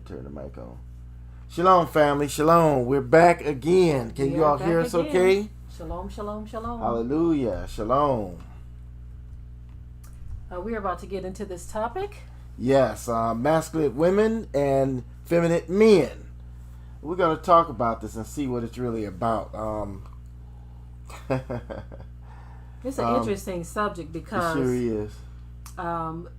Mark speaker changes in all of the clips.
Speaker 1: turn the mic on. Shalom, family. Shalom. We're back again. Can you all hear us okay?
Speaker 2: Shalom, shalom, shalom.
Speaker 1: Hallelujah. Shalom.
Speaker 2: We're about to get into this topic.
Speaker 1: Yes, masculine women and feminine men. We're going to talk about this and see what it's really about.
Speaker 2: It's an interesting subject because
Speaker 1: it sure is.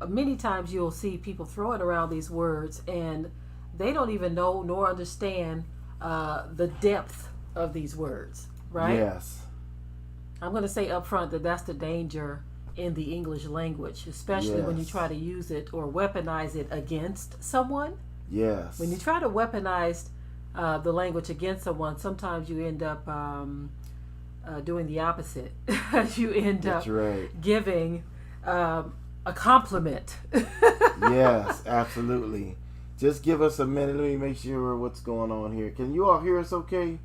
Speaker 2: Many times you'll see people throwing around these words and they don't even know nor understand the depth of these words, right?
Speaker 1: Yes.
Speaker 2: I'm going to say up front that that's the danger in the English language, especially when you try to use it or weaponize it against someone.
Speaker 1: Yes.
Speaker 2: When you try to weaponize the language against someone, sometimes you end up doing the opposite. You end up giving a compliment.
Speaker 1: Yes, absolutely. Just give us a minute. Let me make sure what's going on here. Can you all hear us okay?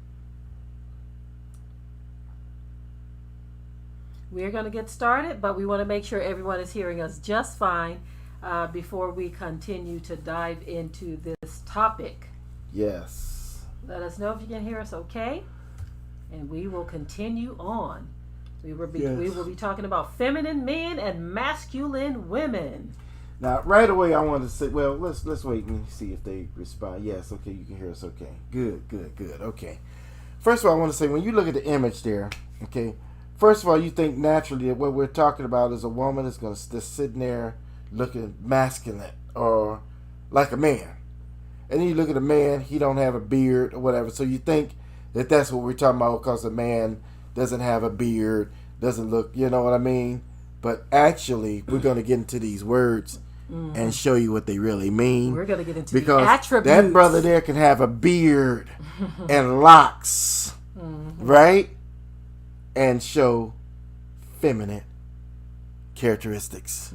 Speaker 2: We're going to get started, but we want to make sure everyone is hearing us just fine before we continue to dive into this topic.
Speaker 1: Yes.
Speaker 2: Let us know if you can hear us okay, and we will continue on. We will be talking about feminine men and masculine women.
Speaker 1: Now, right away, I want to say, well, let's wait and see if they respond. Yes, okay, you can hear us okay. Good. Okay. First of all, I want to say, when you look at the image there, okay, first of all, you think naturally that what we're talking about is a woman that's going to just sitting there looking masculine or like a man. And then you look at a man, he don't have a beard or whatever. So you think that that's what we're talking about because a man doesn't have a beard, doesn't look, you know what I mean? But actually, we're going to get into these words and show you what they really mean.
Speaker 2: We're going to get into
Speaker 1: because
Speaker 2: the attributes.
Speaker 1: That brother there can have a beard and locks, right? And show feminine characteristics.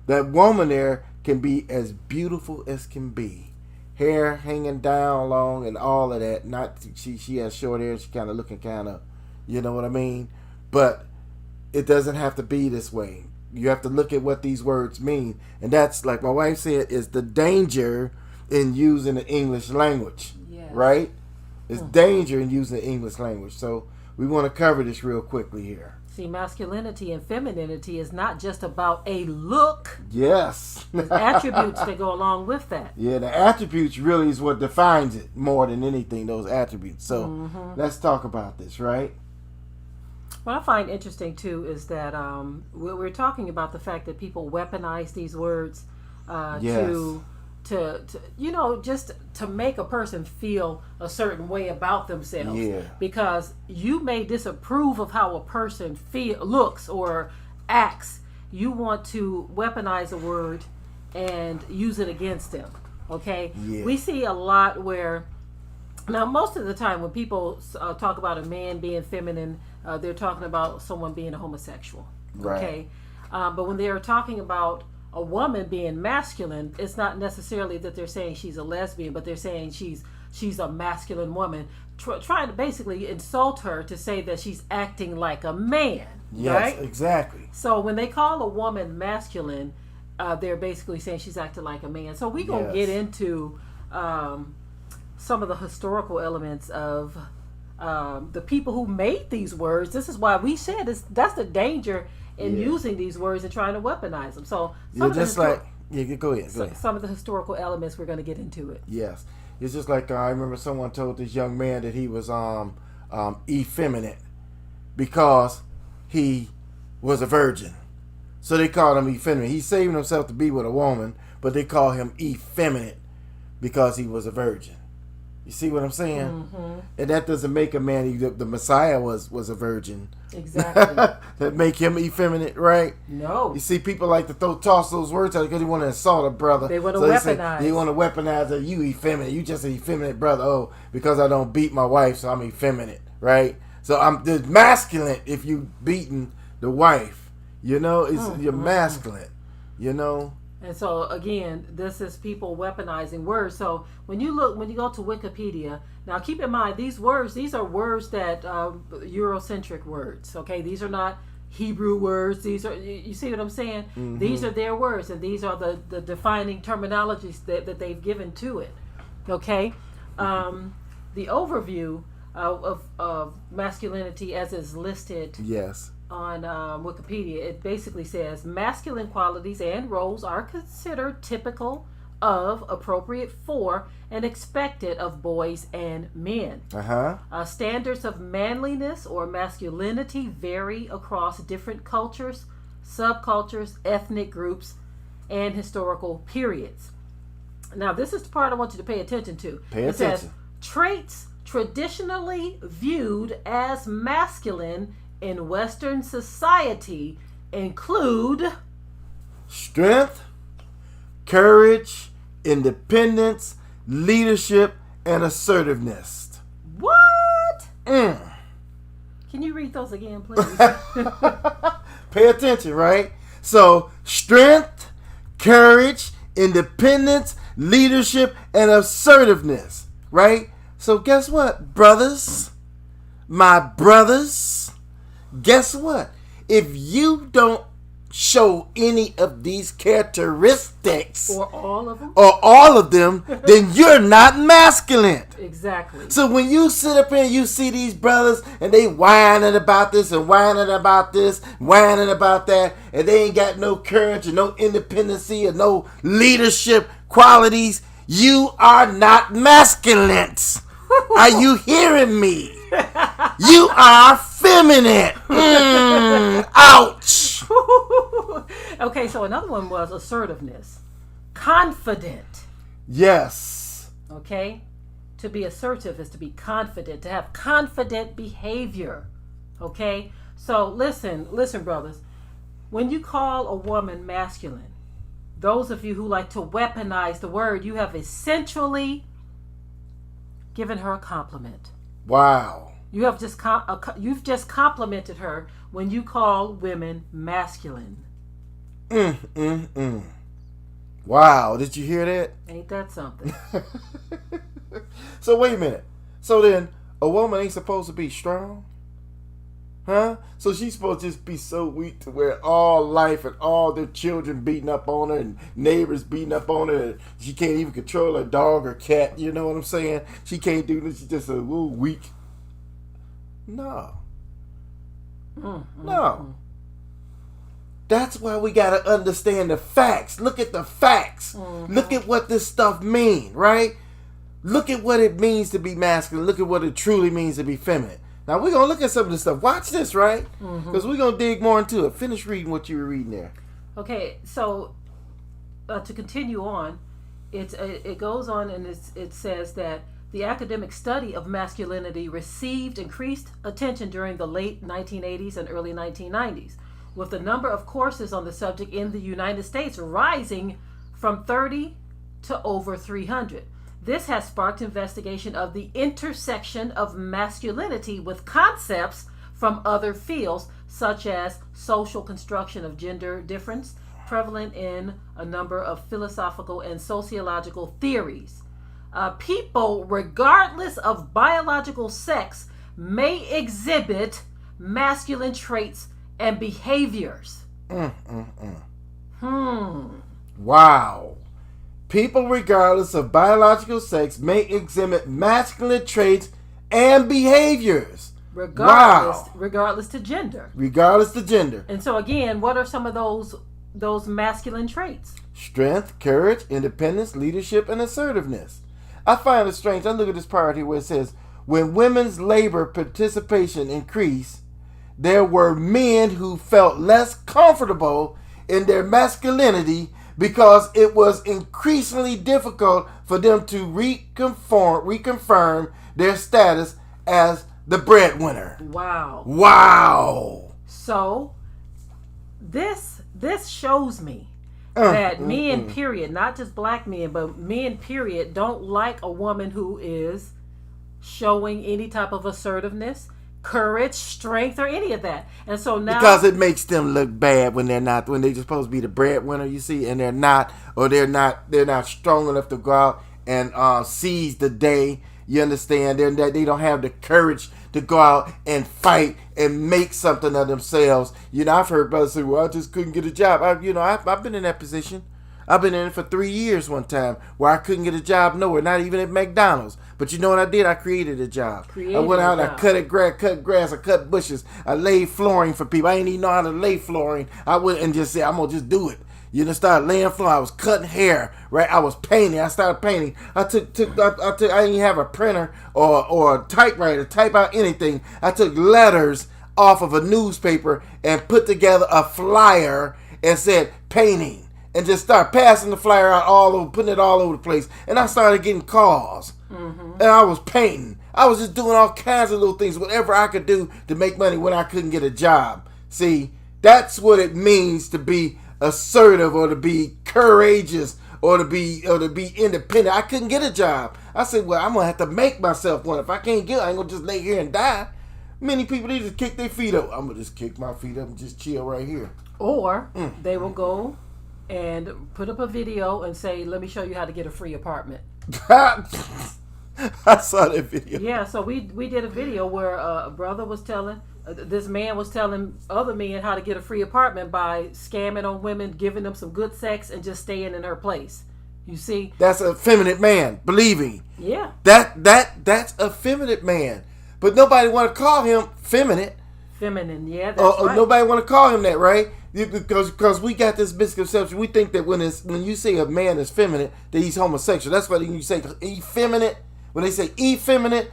Speaker 1: That woman there can be as beautiful as can be. Hair hanging down long and all of that. Not she has short hair. She kind of looking kind of, you know what I mean? But it doesn't have to be this way. You have to look at what these words mean. And that's, like my wife said, is the danger in using the English language. Yes. Right? It's danger in using the English language. So we want to cover this real quickly here.
Speaker 2: See, masculinity and femininity is not just about a look.
Speaker 1: Yes.
Speaker 2: There's attributes that go along with that.
Speaker 1: Yeah, the attributes really is what defines it more than anything, those attributes. So let's talk about this, right?
Speaker 2: What I find interesting, too, is that we're talking about the fact that people weaponize these words to you know, just to make a person feel a certain way about themselves.
Speaker 1: Yeah.
Speaker 2: Because you may disapprove of how a person looks or acts. You want to weaponize a word and use it against them. Okay?
Speaker 1: Yeah. We
Speaker 2: see a lot where, now most of the time when people talk about a man being feminine, they're talking about someone being a homosexual.
Speaker 1: Right.
Speaker 2: Okay? But when they're talking about a woman being masculine, it's not necessarily that they're saying she's a lesbian, but they're saying she's a masculine woman, trying to basically insult her to say that she's acting like a man.
Speaker 1: Yes,
Speaker 2: right?
Speaker 1: Exactly.
Speaker 2: So when they call a woman masculine, they're basically saying she's acting like a man. So we're going to get into some of the historical elements of the people who made these words. This is why we said that's the danger in using these words and trying to weaponize them. So
Speaker 1: go ahead.
Speaker 2: Some of the historical elements, we're going to get into it.
Speaker 1: Yes, it's just like I remember someone told this young man that he was effeminate because he was a virgin. So they called him effeminate. He's saving himself to be with a woman, but they call him effeminate because he was a virgin. You see what I'm saying? And that doesn't make a man. The Messiah was a virgin.
Speaker 2: Exactly.
Speaker 1: That make him effeminate, right?
Speaker 2: No.
Speaker 1: You see, people like to toss those words out because they want to insult a brother.
Speaker 2: They want to weaponize.
Speaker 1: They want to weaponize that you effeminate. You just an effeminate brother. Oh, because I don't beat my wife, so I'm effeminate, right? So I'm masculine if you beating the wife. You know, you're masculine. You know.
Speaker 2: And so again, this is people weaponizing words. So when you go to Wikipedia, now keep in mind these are words that Eurocentric words. Okay, these are not Hebrew words. These are, you see what I'm saying? These are their words, and these are the defining terminologies that they've given to it. Okay, the overview of masculinity as is listed
Speaker 1: Yes.
Speaker 2: on Wikipedia, it basically says masculine qualities and roles are considered typical of, appropriate for, and expected of boys and men. Standards of manliness or masculinity vary across different cultures, subcultures, ethnic groups, and historical periods. Now, this is the part I want you to pay attention to.
Speaker 1: It says
Speaker 2: traits traditionally viewed as masculine in Western society include
Speaker 1: strength, courage, independence, leadership, and assertiveness.
Speaker 2: What? Can you read those again, please?
Speaker 1: Pay attention, right? So, strength, courage, independence, leadership, and assertiveness, right? So, guess what, brothers? My brothers, guess what? If you don't show any of these characteristics
Speaker 2: or all of them,
Speaker 1: then you're not masculine.
Speaker 2: Exactly.
Speaker 1: So when you sit up here and you see these brothers and they whining about this and whining about this, whining about that, and they ain't got no courage and no independency and no leadership qualities, you are not masculine. Are you hearing me? You are feminine. Ouch.
Speaker 2: Okay, so another one was assertiveness. Confident.
Speaker 1: Yes.
Speaker 2: Okay? To be assertive is to be confident, to have confident behavior. Okay? So listen, brothers. When you call a woman masculine, those of you who like to weaponize the word, you have essentially given her a compliment.
Speaker 1: Wow.
Speaker 2: You have you've just complimented her when you call women masculine.
Speaker 1: Wow, did you hear that?
Speaker 2: Ain't that something?
Speaker 1: So wait a minute. So then a woman ain't supposed to be strong? Huh? So she's supposed to just be so weak to where all life and all their children beating up on her and neighbors beating up on her. And she can't even control her dog or cat. You know what I'm saying? She can't do this. She's just a little weak. No. No. That's why we got to understand the facts. Look at the facts. Look at what this stuff means, right? Look at what it means to be masculine. Look at what it truly means to be feminine. Now, we're going to look at some of this stuff. Watch this, right? Because we're going to dig more into it. Finish reading what you were reading there.
Speaker 2: Okay, so to continue on, it goes on and it says that the academic study of masculinity received increased attention during the late 1980s and early 1990s, with the number of courses on the subject in the United States rising from 30 to over 300. This has sparked investigation of the intersection of masculinity with concepts from other fields, such as social construction of gender difference, prevalent in a number of philosophical and sociological theories. People, regardless of biological sex, may exhibit masculine traits and behaviors.
Speaker 1: Wow. People, regardless of biological sex, may exhibit masculine traits and behaviors.
Speaker 2: Regardless to gender.
Speaker 1: Regardless to gender.
Speaker 2: And so again, what are some of those masculine traits?
Speaker 1: Strength, courage, independence, leadership, and assertiveness. I find it strange. I look at this part here where it says, when women's labor participation increased, there were men who felt less comfortable in their masculinity because it was increasingly difficult for them to reconfirm their status as the breadwinner. Wow.
Speaker 2: So this shows me that men, period, not just black men, but men, period, don't like a woman who is showing any type of assertiveness, courage, strength, or any of that. And so now,
Speaker 1: because it makes them look bad when they're supposed to be the breadwinner, you see, and they're not strong enough to go out and seize the day. You understand? They don't have the courage to go out and fight and make something of themselves. You know, I've heard brothers say, "Well, I just couldn't get a job." I've been in that position. I've been in it for 3 years one time where I couldn't get a job nowhere, not even at McDonald's. But you know what I did? I created a job. I went out and I cut grass, I cut bushes, I laid flooring for people. I didn't even know how to lay flooring. I went and just said, I'm going to just do it. You know, started laying floor. I was cutting hair, right? I was painting. I started painting. I didn't have a printer or a typewriter to type out anything. I took letters off of a newspaper and put together a flyer and said painting, and just start passing the flyer out all over, putting it all over the place. And I started getting calls. And I was painting. I was just doing all kinds of little things, whatever I could do to make money when I couldn't get a job. See, that's what it means to be assertive, or to be courageous, or to be independent. I couldn't get a job. I said, well, I'm gonna have to make myself one. If I can't get it, I ain't gonna just lay here and die. Many people, they just kick their feet up. I'm gonna just kick my feet up and just chill right here.
Speaker 2: Or they will go and put up a video and say, let me show you how to get a free apartment.
Speaker 1: I saw that video.
Speaker 2: Yeah, so we did a video where a brother was telling, this man was telling other men how to get a free apartment by scamming on women, giving them some good sex, and just staying in her place. You see?
Speaker 1: That's a feminine man, believe me.
Speaker 2: Yeah.
Speaker 1: That's a feminine man. But nobody want to call him feminine.
Speaker 2: Feminine, yeah, that's right.
Speaker 1: Nobody want to call him that, right? Because we got this misconception. We think that when you say a man is feminine, that he's homosexual. That's why you say effeminate. When they say effeminate,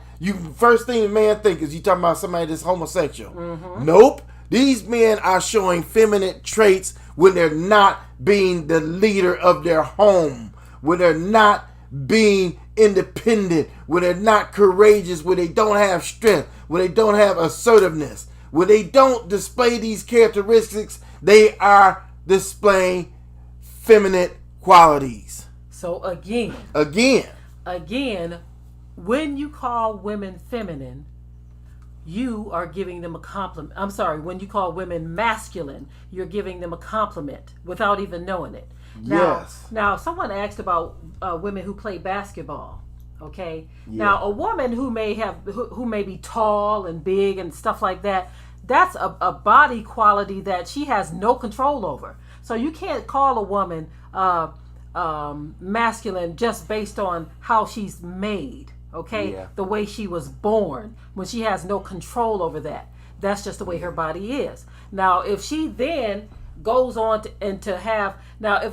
Speaker 1: first thing a man think is you talking about somebody that's homosexual. Nope. These men are showing feminine traits when they're not being the leader of their home, when they're not being independent, when they're not courageous, when they don't have strength, when they don't have assertiveness, when they don't display these characteristics. They are displaying feminine qualities.
Speaker 2: So again, when you call women feminine, you are giving them a compliment. I'm sorry, when you call women masculine, you're giving them a compliment without even knowing it. Now, someone asked about women who play basketball. Okay. Yeah. Now, a woman who may be tall and big and stuff like that, that's a body quality that she has no control over. So you can't call a woman masculine just based on how she's made. Okay, yeah. The way she was born, when she has no control over that. That's just the way her body is. Now, if she then goes on if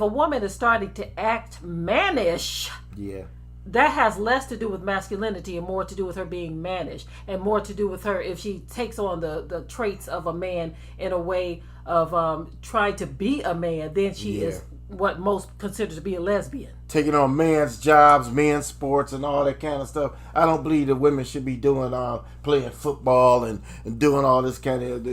Speaker 2: a woman is starting to act mannish, yeah, that has less to do with masculinity and more to do with her being mannish, and more to do with her if she takes on the traits of a man in a way of trying to be a man, then she is what most consider to be a lesbian. Taking on men's jobs, men's sports, and all that kind of stuff. I don't believe that women should be doing playing football and doing all this kind of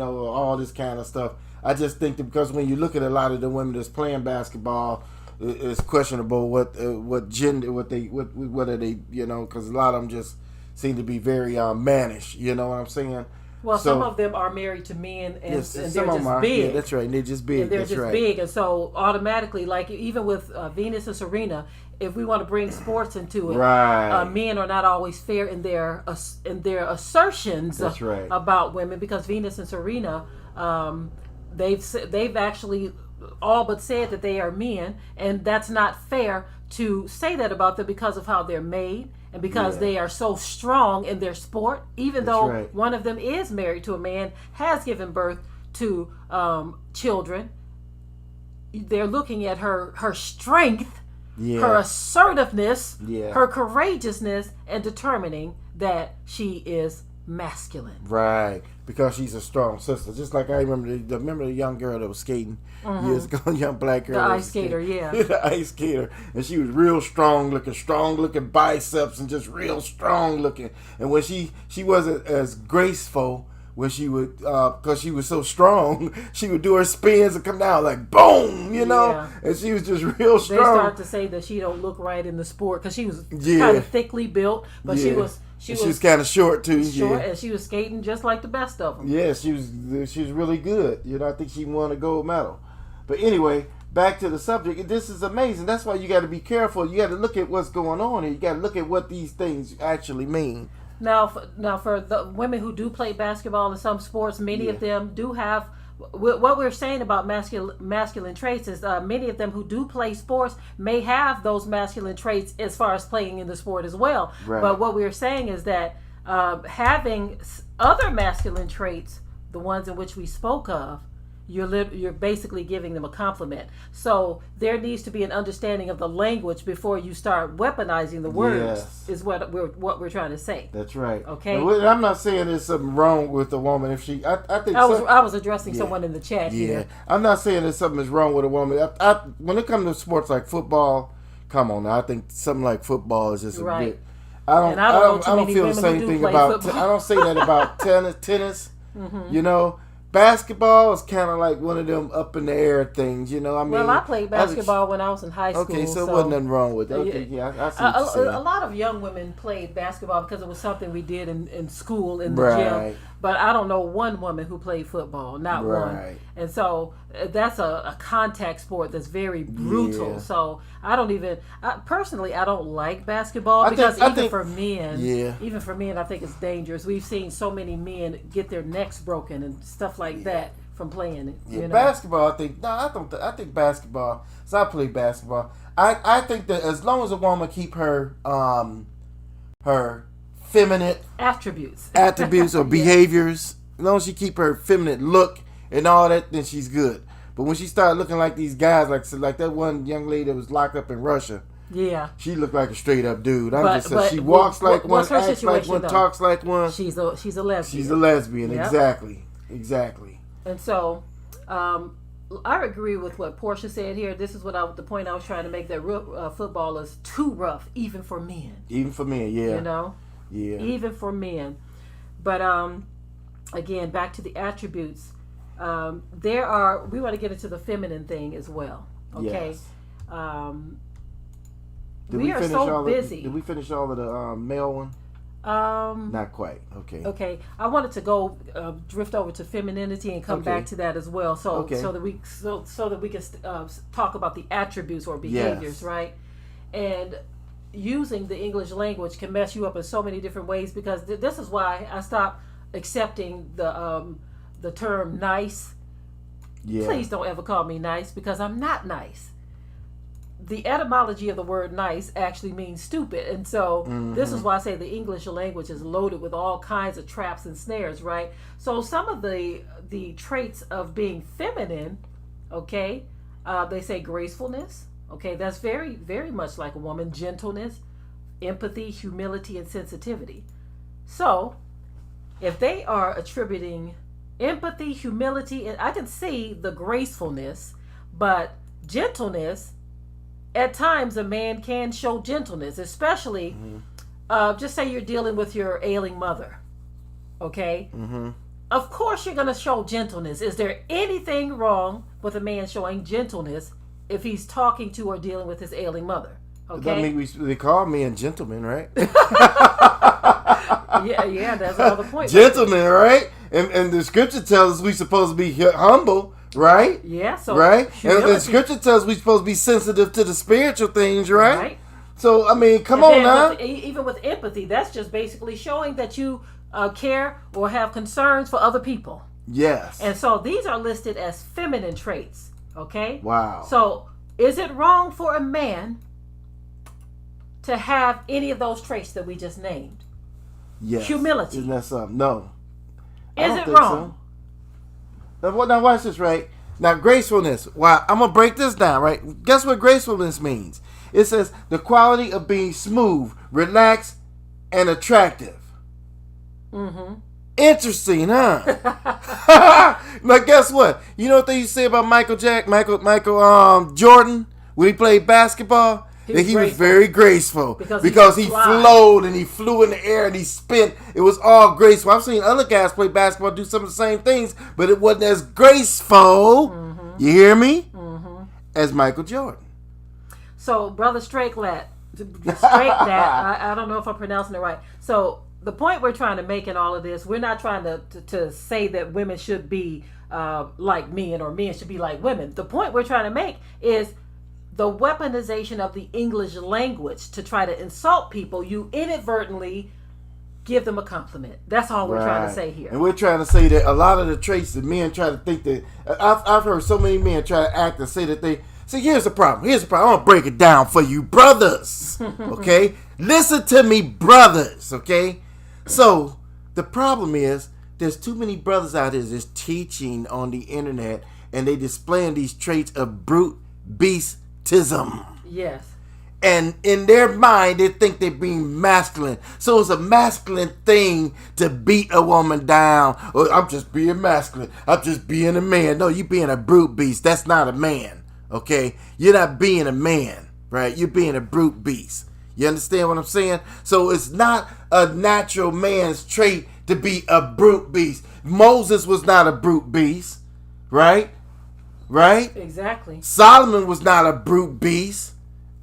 Speaker 2: all this kind of stuff. I just think that because when you look at a lot of the women that's playing basketball, it's questionable what gender, what are they, because a lot of them just seem to be very mannish. You know what I'm saying? Well, some of them are married to men, and they're just big. Yeah, that's right. And they're just big. And they're just big, and so automatically, like even with Venus and Serena, if we want to bring sports into it, right. Men are not always fair in their assertions about women, because Venus and Serena, they've actually all but said that they are men, and that's not fair to say that about them because of how they're made. And because they are so strong in their sport, even though one of them is married to a man, has given birth to children, they're looking at her strength, her assertiveness, her courageousness, and determining that she is masculine. Right. Because she's a strong sister. Just like I remember the young girl that was skating years ago, young black girl. The ice skater, the ice skater. And she was real strong looking biceps and just real strong looking. And when she wasn't as graceful when she would, because she was so strong, she would do her spins and come down like boom, and she was just real strong. They start to say that she don't look right in the sport because she was kind of thickly built, but she was kind of short too. And she was skating just like the best of them. Yeah, she was really good. I think she won a gold medal. But anyway, back to the subject. This is amazing. That's why you got to be careful. You got to look at what's going on here. You got to look at what these things actually mean. Now, for the women who do play basketball in some sports, many of them do have what we're saying about masculine traits is many of them who do play sports may have those masculine traits as far as playing in the sport as well.
Speaker 1: Right.
Speaker 2: But what we're saying is that having other masculine traits, the ones in which we spoke of, you're basically giving them a compliment. So there needs to be an understanding of the language before you start weaponizing the words.
Speaker 1: Yes.
Speaker 2: Is what we're trying to say.
Speaker 1: That's right.
Speaker 2: Okay.
Speaker 1: I'm not saying there's something wrong with a woman if she. I think
Speaker 2: I was addressing someone in the chat here.
Speaker 1: I'm not saying there's something is wrong with a woman. When it comes to sports like football, come on now. I think something like football is just a bit. I don't feel the same thing about. I don't say that about tennis. Mm-hmm. You know. Basketball is kind of like one of them up in the air things, you know. I mean,
Speaker 2: well, I played basketball when I was in high school.
Speaker 1: Okay, so there wasn't nothing wrong with it. Okay, yeah, I see what you're saying.
Speaker 2: A lot of young women played basketball because it was something we did in school, in the gym. But I don't know one woman who played football, not one. And so that's a contact sport that's very brutal. Yeah. So I don't even, personally, I don't like basketball because even for men, I think it's dangerous. We've seen so many men get their necks broken and stuff like that from playing it.
Speaker 1: Yeah,
Speaker 2: you know?
Speaker 1: Basketball, I think basketball, so I play basketball. I think that as long as a woman keep her feminine attributes or behaviors, as long as she keep her feminine look and all that, then she's good. But when she started looking like these guys, like that one young lady that was locked up in Russia, she looked like a straight up dude. She walks like one, acts like one, talks like one.
Speaker 2: She's a lesbian.
Speaker 1: She's a lesbian, yep. Exactly.
Speaker 2: And so, I agree with what Portia said here. This is the point I was trying to make, that football is too rough, even for men.
Speaker 1: Even for men, yeah.
Speaker 2: You know? Yeah. Even for men. But, again, back to the attributes. We want to get into the feminine thing as well. Okay? Yes. We are so busy.
Speaker 1: Did we finish all of the male one? Not quite. Okay.
Speaker 2: I wanted to go drift over to femininity and come back to that as well. So that we can talk about the attributes or behaviors, right? And using the English language can mess you up in so many different ways, because this is why I stopped accepting the term nice. Yeah. Please don't ever call me nice, because I'm not nice. The etymology of the word nice actually means stupid. And so this is why I say the English language is loaded with all kinds of traps and snares, right? So some of the traits of being feminine, they say gracefulness. Okay, that's very, very much like a woman. Gentleness, empathy, humility, and sensitivity. So if they are attributing empathy, humility, and I can see the gracefulness, but gentleness, at times a man can show gentleness, especially just say you're dealing with your ailing mother. Okay? Mm-hmm. Of course you're going to show gentleness. Is there anything wrong with a man showing gentleness if he's talking to or dealing with his ailing mother? Okay?
Speaker 1: I mean, they call men gentlemen, right?
Speaker 2: yeah, that's another point.
Speaker 1: Gentlemen, right? And the scripture tells us we're supposed to be humble, right?
Speaker 2: Yeah, so
Speaker 1: right? And the scripture tells us we're supposed to be sensitive to the spiritual things, right? So, I mean, come on now.
Speaker 2: Even with empathy, that's just basically showing that you care or have concerns for other people.
Speaker 1: Yes.
Speaker 2: And so these are listed as feminine traits, okay?
Speaker 1: Wow.
Speaker 2: So is it wrong for a man to have any of those traits that we just named?
Speaker 1: Yes.
Speaker 2: Humility.
Speaker 1: Isn't that something? No.
Speaker 2: Is it wrong?
Speaker 1: So. Now watch this, right? Now gracefulness. Wow, I'm gonna break this down, right? Guess what gracefulness means? It says the quality of being smooth, relaxed, and attractive. Mm-hmm. Interesting, huh? Now guess what? You know what they used to say about Michael Jordan when he played basketball? He was very graceful because he flowed and he flew in the air and he spin. It was all graceful. I've seen other guys play basketball do some of the same things, but it wasn't as graceful. Mm-hmm. You hear me? Mm-hmm. As Michael Jordan.
Speaker 2: So, Brother Straightlat, I don't know if I'm pronouncing it right. So, the point we're trying to make in all of this, we're not trying to say that women should be like men or men should be like women. The point we're trying to make is the weaponization of the English language to try to insult people. You inadvertently give them a compliment. That's all we're trying to say here.
Speaker 1: And we're trying to say that a lot of the traits that men try to think that I've heard so many men try to act and say that they see. Here's the problem. I'm gonna break it down for you, brothers. Okay, listen to me, brothers. Okay, so the problem is there's too many brothers out there that's teaching on the internet, and they displaying these traits of brute beastism.
Speaker 2: Yes.
Speaker 1: And in their mind, they think they're being masculine. So it's a masculine thing to beat a woman down. Or I'm just being masculine. I'm just being a man. No, you're being a brute beast. That's not a man. Okay? You're not being a man. Right? You're being a brute beast. You understand what I'm saying? So it's not a natural man's trait to be a brute beast. Moses was not a brute beast. Right? Right?
Speaker 2: Exactly.
Speaker 1: Solomon was not a brute beast.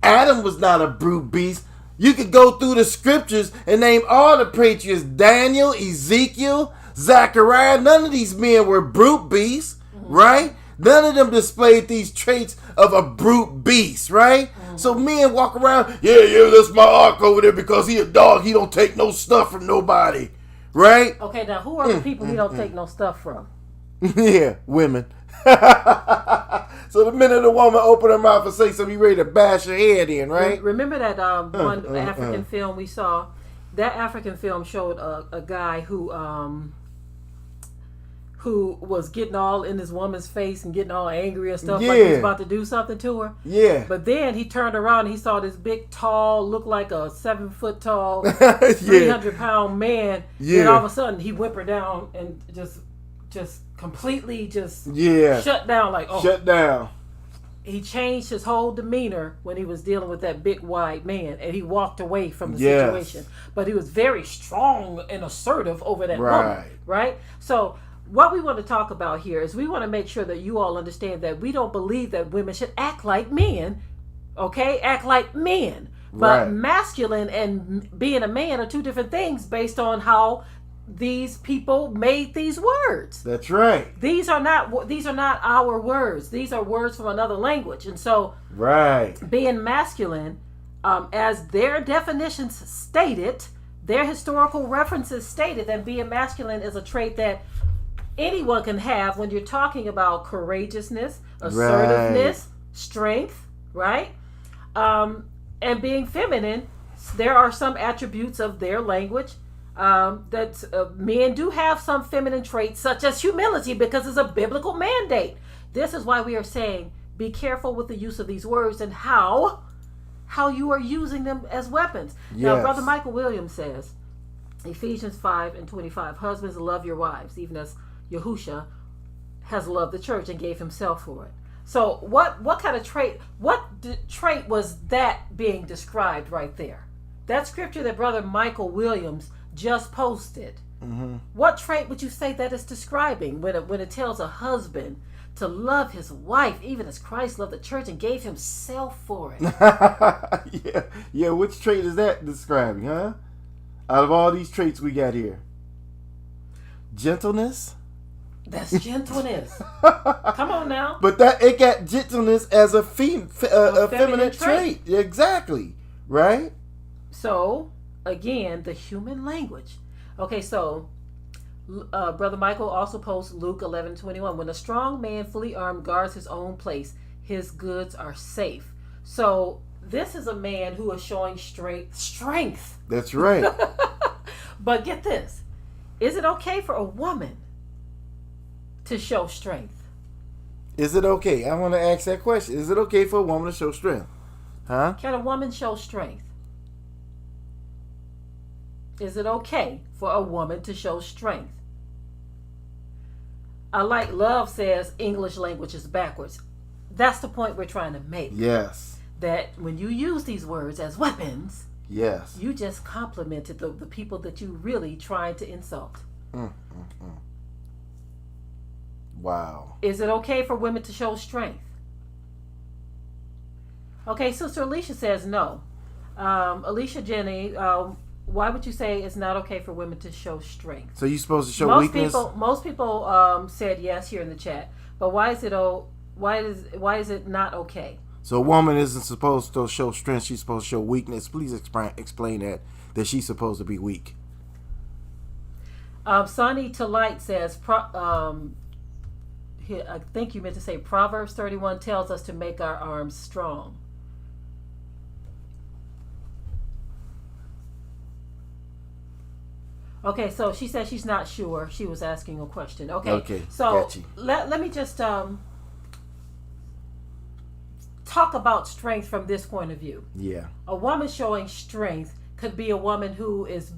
Speaker 1: Adam was not a brute beast. You could go through the scriptures and name all the patriarchs. Daniel, Ezekiel, Zechariah. None of these men were brute beasts, right? None of them displayed these traits of a brute beast, right? So men walk around, yeah, that's my ark over there because he a dog. He don't take no stuff from nobody, right?
Speaker 2: Okay, now who are the people he don't take no stuff from?
Speaker 1: Yeah, women. So the minute a woman open her mouth and say something, you ready to bash her head in, right?
Speaker 2: Remember that one African film we saw? That African film showed a guy who was getting all in this woman's face and getting all angry and stuff, like he was about to do something to her. Yeah. But then he turned around and he saw this big, tall, looked like a 7 foot tall, 300-pound man. Yeah. And all of a sudden he whimpered down and just completely shut down, like shut down. He changed his whole demeanor when he was dealing with that big wide man, and he walked away from the situation. But he was very strong and assertive over that woman, right? So what we want to talk about here is we want to make sure that you all understand that we don't believe that women should act like men, okay? Act like men. But masculine and being a man are two different things based on how these people made these words.
Speaker 1: That's right.
Speaker 2: These are not our words. These are words from another language. And so being masculine, as their definitions stated, their historical references stated, that being masculine is a trait that anyone can have when you're talking about courageousness, assertiveness, strength, right? And being feminine, there are some attributes of their language that men do have some feminine traits, such as humility, because it's a biblical mandate. This is why we are saying be careful with the use of these words and how you are using them as weapons. Now, Brother Michael Williams says, Ephesians 5:25, husbands, love your wives, even as Yahusha has loved the church and gave himself for it. So what kind of trait, trait was that being described right there? That scripture that Brother Michael Williams just posted. What trait would you say that is describing when it tells a husband to love his wife even as Christ loved the church and gave himself for it?
Speaker 1: Yeah. Which trait is that describing, huh? Out of all these traits we got here, gentleness.
Speaker 2: That's gentleness. Come on now.
Speaker 1: But it got gentleness as a feminine trait. Exactly. Right.
Speaker 2: So again, the human language. Okay, so Brother Michael also posts Luke 11:21. When a strong man fully armed guards his own place, his goods are safe. So this is a man who is showing strength.
Speaker 1: That's right.
Speaker 2: But get this. Is it okay for a woman to show strength?
Speaker 1: Is it okay? I want to ask that question. Is it okay for a woman to show strength? Huh?
Speaker 2: Can a woman show strength? Is it okay for a woman to show strength? Like Love says, English language is backwards. That's the point we're trying to make.
Speaker 1: Yes.
Speaker 2: That when you use these words as weapons,
Speaker 1: yes,
Speaker 2: you just complimented the people that you really trying to insult.
Speaker 1: Wow.
Speaker 2: Is it okay for women to show strength? Okay, Sister Alicia says no. Alicia Jenny, why would you say it's not okay for women to show strength?
Speaker 1: So you're supposed to show weakness?
Speaker 2: Most people said yes here in the chat, but why is it not okay?
Speaker 1: So a woman isn't supposed to show strength; she's supposed to show weakness. Please explain that she's supposed to be weak.
Speaker 2: Sunny to Light says, I think you meant to say Proverbs 31 tells us to make our arms strong. Okay, so she said she's not sure. She was asking a question. Okay, so let me just talk about strength from this point of view.
Speaker 1: Yeah.
Speaker 2: A woman showing strength could be a woman who is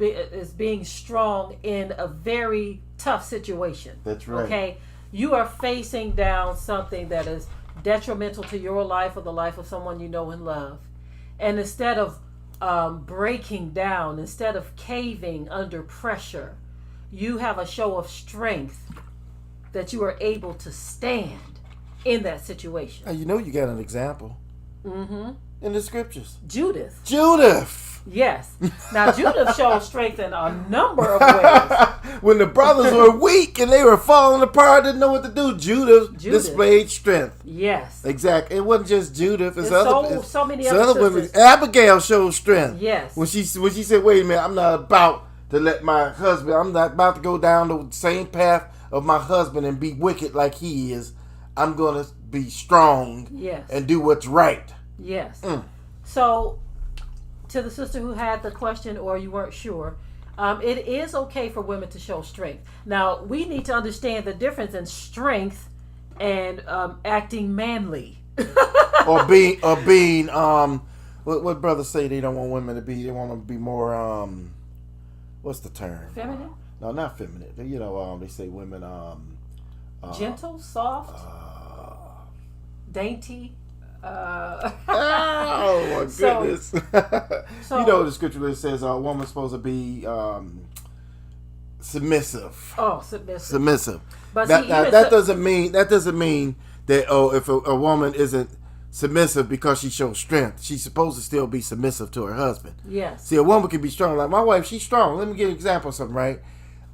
Speaker 2: being strong in a very tough situation.
Speaker 1: That's right.
Speaker 2: Okay, you are facing down something that is detrimental to your life or the life of someone you know and love, and instead of breaking down, instead of caving under pressure, you have a show of strength that you are able to stand in that situation.
Speaker 1: You know, you got an example
Speaker 2: Mm-hmm.
Speaker 1: in the scriptures.
Speaker 2: Judith. Yes. Now, Judith showed strength in a number of ways.
Speaker 1: When the brothers were weak and they were falling apart, didn't know what to do, Judith displayed strength.
Speaker 2: Yes.
Speaker 1: Exactly. It wasn't just Judith. It's
Speaker 2: so many other
Speaker 1: women. Abigail showed strength.
Speaker 2: Yes.
Speaker 1: When she said, wait a minute, I'm not about to let my husband, I'm not about to go down the same path of my husband and be wicked like he is. I'm going to be strong and do what's right.
Speaker 2: Yes. So, to the sister who had the question or you weren't sure, it is okay for women to show strength. Now, we need to understand the difference in strength and acting manly.
Speaker 1: or being what brothers say they don't want women to be, they want them to be more what's the term?
Speaker 2: Feminine?
Speaker 1: No, not feminine. You know, they say women
Speaker 2: gentle, soft, dainty.
Speaker 1: Oh my goodness!
Speaker 2: So,
Speaker 1: you know the scripture says a woman's supposed to be submissive.
Speaker 2: Oh, submissive. But
Speaker 1: that doesn't mean that if a woman isn't submissive because she shows strength, she's supposed to still be submissive to her husband.
Speaker 2: Yes.
Speaker 1: See, a woman can be strong. Like my wife, she's strong. Let me give an example of something, right?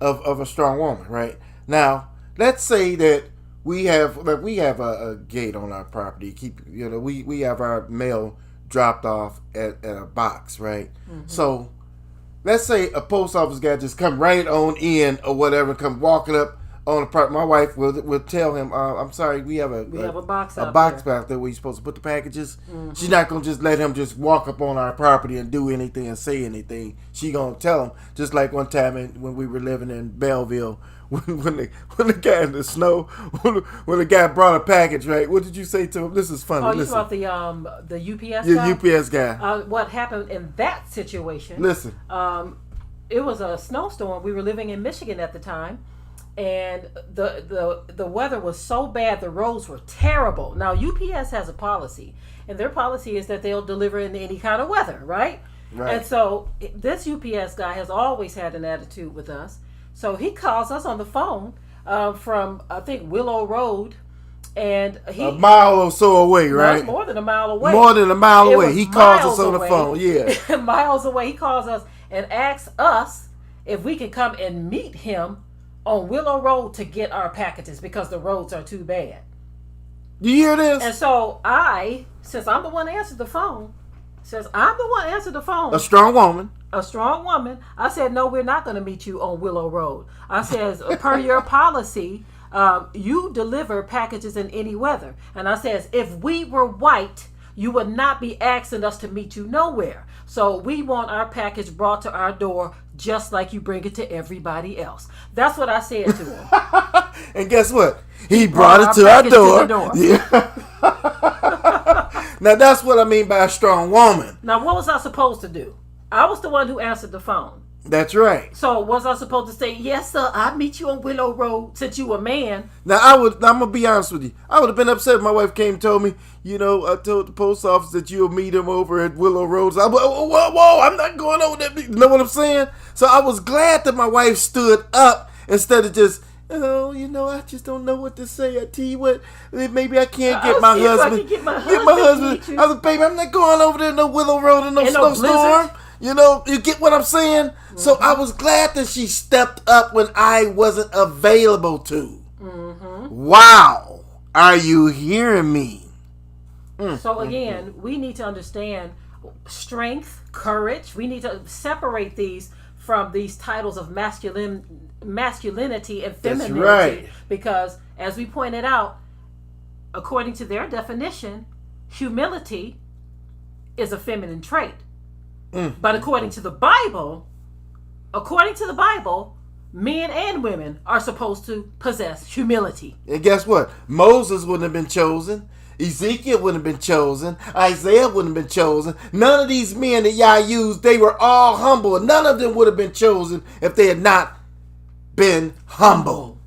Speaker 1: Of a strong woman, right? Now, let's say that we have a gate on our property. We have our mail dropped off at a box, right? Mm-hmm. So let's say a post office guy just come right on in or whatever, come walking up on the property. My wife will tell him, "I'm sorry, we have a
Speaker 2: box
Speaker 1: back there where you're supposed to put the packages." Mm-hmm. She's not gonna just let him just walk up on our property and do anything and say anything. She gonna tell him, just like one time when we were living in Belleville. When the guy in the snow, when the guy brought a package, right? What did you say to him? This is funny.
Speaker 2: Oh, you about the UPS guy?
Speaker 1: Yeah, UPS guy.
Speaker 2: What happened in that situation?
Speaker 1: Listen.
Speaker 2: It was a snowstorm. We were living in Michigan at the time, and the weather was so bad. The roads were terrible. Now UPS has a policy, and their policy is that they'll deliver in any kind of weather, right? Right. And so this UPS guy has always had an attitude with us. So he calls us on the phone from, I think, Willow Road. And a
Speaker 1: mile or so away, right?
Speaker 2: No, more than a mile away.
Speaker 1: More than a mile away. He calls us on the phone, yeah.
Speaker 2: Miles away. He calls us and asks us if we can come and meet him on Willow Road to get our packages because the roads are too bad.
Speaker 1: You hear this?
Speaker 2: And so since I'm the one that answered the phone,
Speaker 1: a strong woman.
Speaker 2: I said, no, we're not going to meet you on Willow Road. I says, per your policy, you deliver packages in any weather. And I says, if we were white, you would not be asking us to meet you nowhere. So we want our package brought to our door just like you bring it to everybody else. That's what I said to him.
Speaker 1: And guess what? He brought it to our door. Yeah. Now that's what I mean by a strong woman.
Speaker 2: Now what was I supposed to do? I was the one who answered the phone.
Speaker 1: That's right.
Speaker 2: So was I supposed to say, yes, sir, I'll meet you on Willow Road since you a man?
Speaker 1: Now I'm going to be honest with you. I would have been upset if my wife came and told me, I told the post office that you'll meet him over at Willow Road. So whoa, I'm not going over there. You know what I'm saying? So I was glad that my wife stood up instead of just, I just don't know what to say. I tell you what, maybe I can't get my husband.
Speaker 2: Get my husband.
Speaker 1: I was, baby, I'm not going over there no Willow Road in no snowstorm. You get what I'm saying? Mm-hmm. So I was glad that she stepped up when I wasn't available to. Mm-hmm. Wow. Are you hearing me?
Speaker 2: So again, we need to understand strength, courage. We need to separate these from these titles of masculinity and femininity.
Speaker 1: That's right.
Speaker 2: Because, as we pointed out, according to their definition, humility is a feminine trait. But according to the Bible, men and women are supposed to possess humility.
Speaker 1: And guess what? Moses wouldn't have been chosen. Ezekiel wouldn't have been chosen. Isaiah wouldn't have been chosen. None of these men that y'all used, they were all humble. None of them would have been chosen if they had not been humble.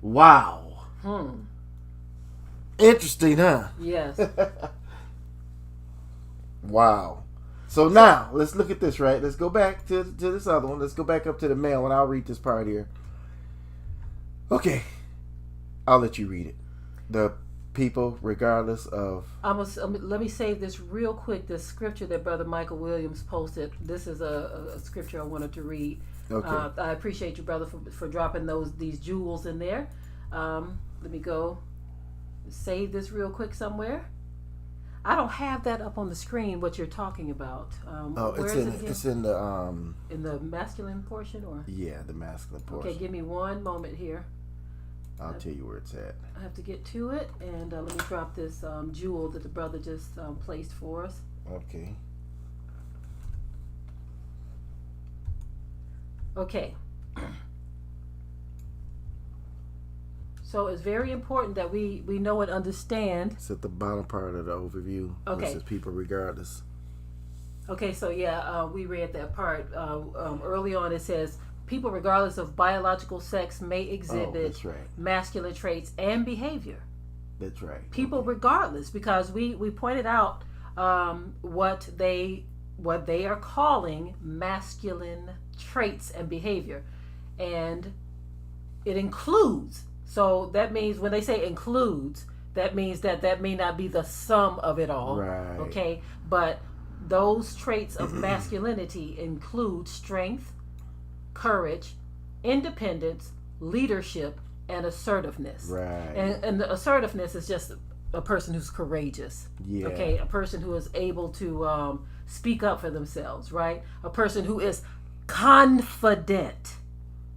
Speaker 1: Wow. Interesting, huh?
Speaker 2: Yes.
Speaker 1: Wow. So now, let's look at this, right? Let's go back to this other one. Let's go back up to the male, and I'll read this part here. Okay. I'll let you read it. The people, regardless of...
Speaker 2: let me save this real quick. This scripture that Brother Michael Williams posted. This is a scripture I wanted to read.
Speaker 1: Okay.
Speaker 2: I appreciate you, brother, for dropping these jewels in there. Let me go save this real quick somewhere. I don't have that up on the screen. What you're talking about?
Speaker 1: It's in
Speaker 2: the masculine portion, or
Speaker 1: the masculine portion.
Speaker 2: Okay, give me one moment here.
Speaker 1: I'll tell you where it's at.
Speaker 2: I have to get to it, and let me drop this jewel that the brother just placed for us.
Speaker 1: Okay.
Speaker 2: Okay. So it's very important that we know and understand.
Speaker 1: It's at the bottom part of the overview.
Speaker 2: Okay.
Speaker 1: It says people regardless.
Speaker 2: Okay, so we read that part. Early on it says, people regardless of biological sex may exhibit masculine traits and behavior.
Speaker 1: That's right.
Speaker 2: People regardless, because we pointed out what they are calling masculine traits and behavior. And it includes... So that means when they say includes, that means that may not be the sum of it all.
Speaker 1: Right.
Speaker 2: Okay. But those traits of masculinity include strength, courage, independence, leadership, and assertiveness.
Speaker 1: Right.
Speaker 2: And the assertiveness is just a person who's courageous.
Speaker 1: Yeah.
Speaker 2: Okay. A person who is able to speak up for themselves. Right. A person who is confident.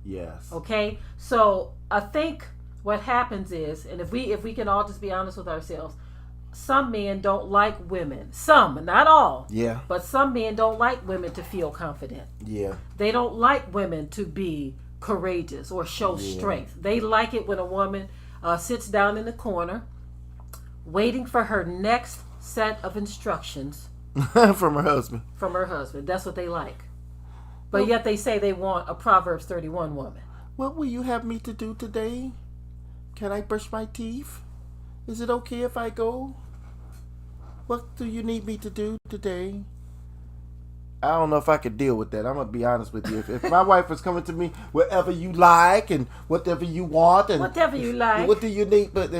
Speaker 1: Yes.
Speaker 2: Okay. So I think what happens is, and if we can all just be honest with ourselves, some men don't like women. Some, not all.
Speaker 1: Yeah.
Speaker 2: But some men don't like women to feel confident.
Speaker 1: Yeah.
Speaker 2: They don't like women to be courageous or show strength. They like it when a woman sits down in the corner, waiting for her next set of instructions
Speaker 1: from her husband.
Speaker 2: From her husband. That's what they like. But yet they say they want a Proverbs 31 woman.
Speaker 1: What will you have me to do today? Can I brush my teeth? Is it okay if I go? What do you need me to do today? I don't know if I could deal with that. I'm going to be honest with you. If my wife was coming to me, whatever you like and whatever you want. And
Speaker 2: whatever you like.
Speaker 1: What do you need? But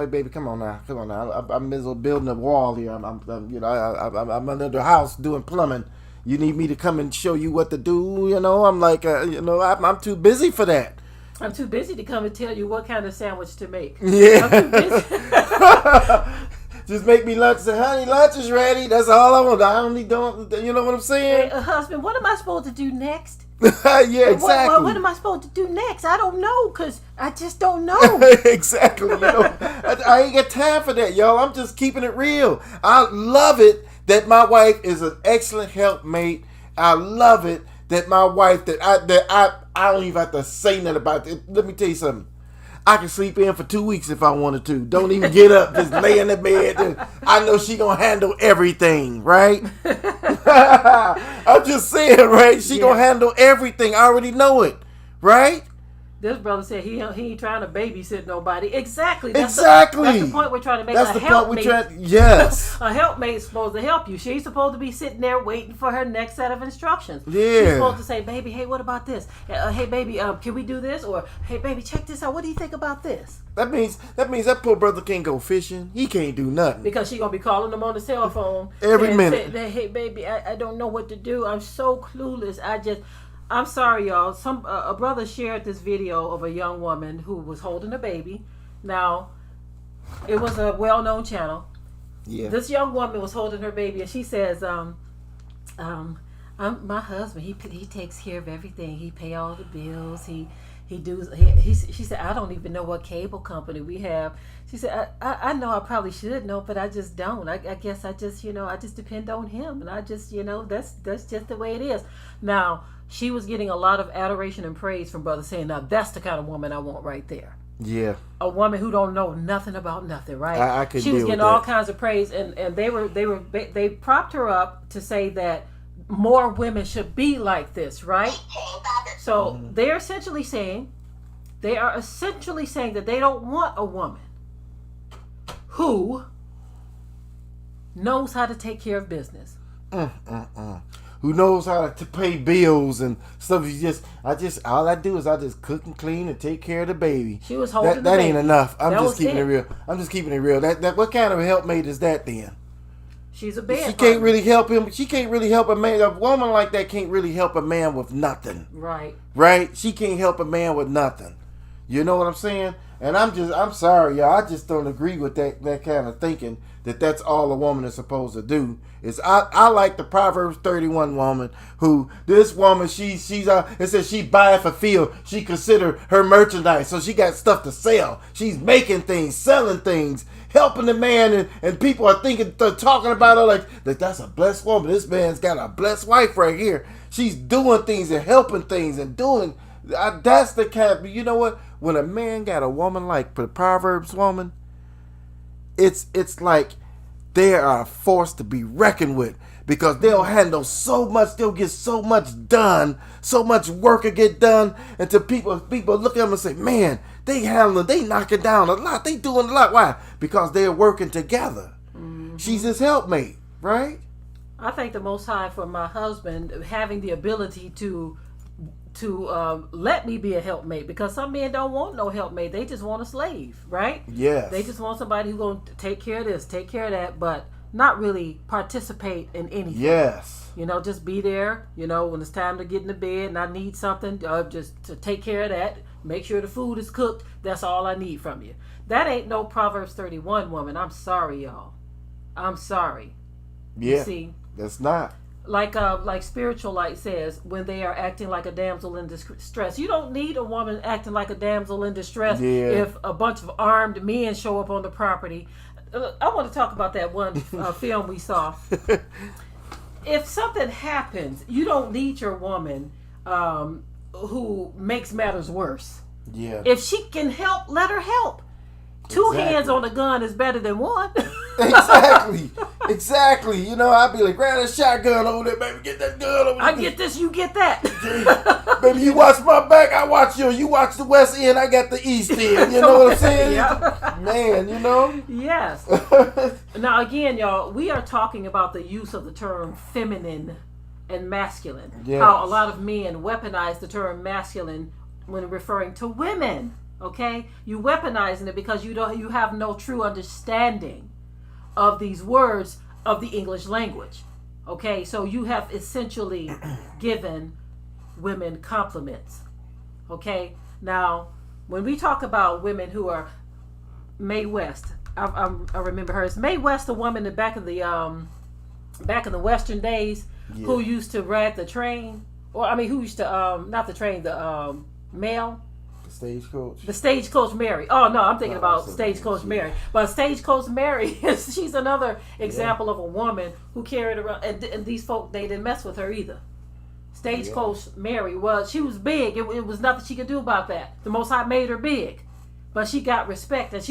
Speaker 1: baby, come on now. Come on now. I'm building a wall here. I'm under the house doing plumbing. You need me to come and show you what to do, I'm like, I'm too busy for that.
Speaker 2: I'm too busy to come and tell you what kind of sandwich to make.
Speaker 1: Yeah. I'm too busy. Just make me lunch. Say, honey, lunch is ready. That's all I want. I only don't, you know what I'm saying?
Speaker 2: Hey, husband, what am I supposed to do next?
Speaker 1: Yeah, exactly.
Speaker 2: What am I supposed to do next? I don't know, because I just don't know.
Speaker 1: Exactly. I ain't got time for that, y'all. I'm just keeping it real. I love it that my wife is an excellent helpmate. I love it that my wife, I don't even have to say nothing about it. Let me tell you something. I can sleep in for 2 weeks if I wanted to. Don't even get up. Just lay in the bed. I know she gonna handle everything, right? I'm just saying, right? She gonna handle everything. I already know it, right?
Speaker 2: This brother said he ain't trying to babysit nobody. Exactly.
Speaker 1: That's
Speaker 2: the point we're trying to make.
Speaker 1: That's the point we're trying. Yes.
Speaker 2: A helpmate's supposed to help you. She's supposed to be sitting there waiting for her next set of instructions.
Speaker 1: Yeah.
Speaker 2: She's supposed to say, "Baby, hey, what about this? Hey, baby, can we do this?" Or, "Hey, baby, check this out. What do you think about this?"
Speaker 1: That means that poor brother can't go fishing. He can't do nothing
Speaker 2: because she's gonna be calling him on the cell phone
Speaker 1: every minute.
Speaker 2: Hey, baby, I don't know what to do. I'm so clueless. I'm sorry, y'all. A brother shared this video of a young woman who was holding a baby. Now, it was a well-known channel.
Speaker 1: Yeah.
Speaker 2: This young woman was holding her baby, and she says, My husband, he takes care of everything. He pay all the bills. She said, I don't even know what cable company we have. She said, I know I probably should know, but I just don't. I guess I just, I just depend on him, and I just, that's just the way it is. Now, she was getting a lot of adoration and praise from brothers saying, now that's the kind of woman I want right there.
Speaker 1: Yeah.
Speaker 2: A woman who don't know nothing about nothing, right?
Speaker 1: I could
Speaker 2: She was
Speaker 1: deal
Speaker 2: getting
Speaker 1: with
Speaker 2: all
Speaker 1: that.
Speaker 2: kinds of praise, and they propped her up to say that more women should be like this, right? So they are essentially saying that they don't want a woman who knows how to take care of business.
Speaker 1: Who knows how to pay bills and stuff. All I do is I just cook and clean and take care of the baby.
Speaker 2: She was holding the
Speaker 1: that
Speaker 2: baby.
Speaker 1: ain't enough. I'm
Speaker 2: That
Speaker 1: just
Speaker 2: was
Speaker 1: keeping
Speaker 2: it.
Speaker 1: it real. I'm just keeping it real. That what kind of a helpmate is that then?
Speaker 2: She's a bad
Speaker 1: She can't really help him. She can't really help a man. A woman like that can't really help a man with nothing.
Speaker 2: Right.
Speaker 1: Right? She can't help a man with nothing. You know what I'm saying? And I'm sorry, y'all. I just don't agree with that kind of thinking that that's all a woman is supposed to do. I like the Proverbs 31 woman who, this woman, it says she buyeth a field. She consider her merchandise. So she got stuff to sell. She's making things, selling things, helping the man, and people are talking about her like that's a blessed woman. This man's got a blessed wife right here. She's doing things and helping things and doing. That's the kind. You know what? When a man got a woman like the Proverbs woman, it's like they are a force to be reckoned with, because they'll handle so much, they'll get so much done, so much work will get done, and to people look at them and say, man, they knocking down a lot, they doing a lot. Why? Because they're working together. Mm-hmm. She's his helpmate, right?
Speaker 2: I thank the Most High for my husband having the ability to let me be a helpmate, because some men don't want no helpmate. They just want a slave, right?
Speaker 1: Yes.
Speaker 2: They just want somebody who's going to take care of this, take care of that, but not really participate in anything.
Speaker 1: Yes.
Speaker 2: Just be there, when it's time to get in the bed and I need something, just to take care of that, make sure the food is cooked. That's all I need from you. That ain't no Proverbs 31 woman. I'm sorry, y'all. I'm sorry.
Speaker 1: Yeah.
Speaker 2: You see?
Speaker 1: That's not.
Speaker 2: Like Spiritual Light says, when they are acting like a damsel in distress. You don't need a woman acting like a damsel in distress if a bunch of armed men show up on the property. I want to talk about that one film we saw. If something happens, you don't need your woman who makes matters worse.
Speaker 1: Yeah.
Speaker 2: If she can help, let her help. Two hands on a gun is better than one.
Speaker 1: Exactly. I'd be like, grab that shotgun over there, baby. Get that gun over there.
Speaker 2: I get this, you get that.
Speaker 1: Baby, you watch my back, I watch you. You watch the West End, I got the East End. You know what I'm saying?
Speaker 2: Yeah.
Speaker 1: Man,
Speaker 2: Yes. Now, again, y'all, we are talking about the use of the term feminine and masculine. Yes. How a lot of men weaponize the term masculine when referring to women. Okay, you weaponizing it because you have no true understanding of these words of the English language. Okay, so you have essentially given women compliments. Okay, now when we talk about women who are Mae West, I remember her as Mae West, a woman back in the Western days, who used to ride the train, who used to not the train, the mail.
Speaker 1: Stagecoach.
Speaker 2: The Stagecoach Mary. Oh no, I'm thinking about Stagecoach Mary. But Stagecoach Mary, she's another example of a woman who carried around, and these folk, they didn't mess with her either. Stagecoach Mary, well, she was big. It was nothing she could do about that. The Most High made her big, but she got respect, and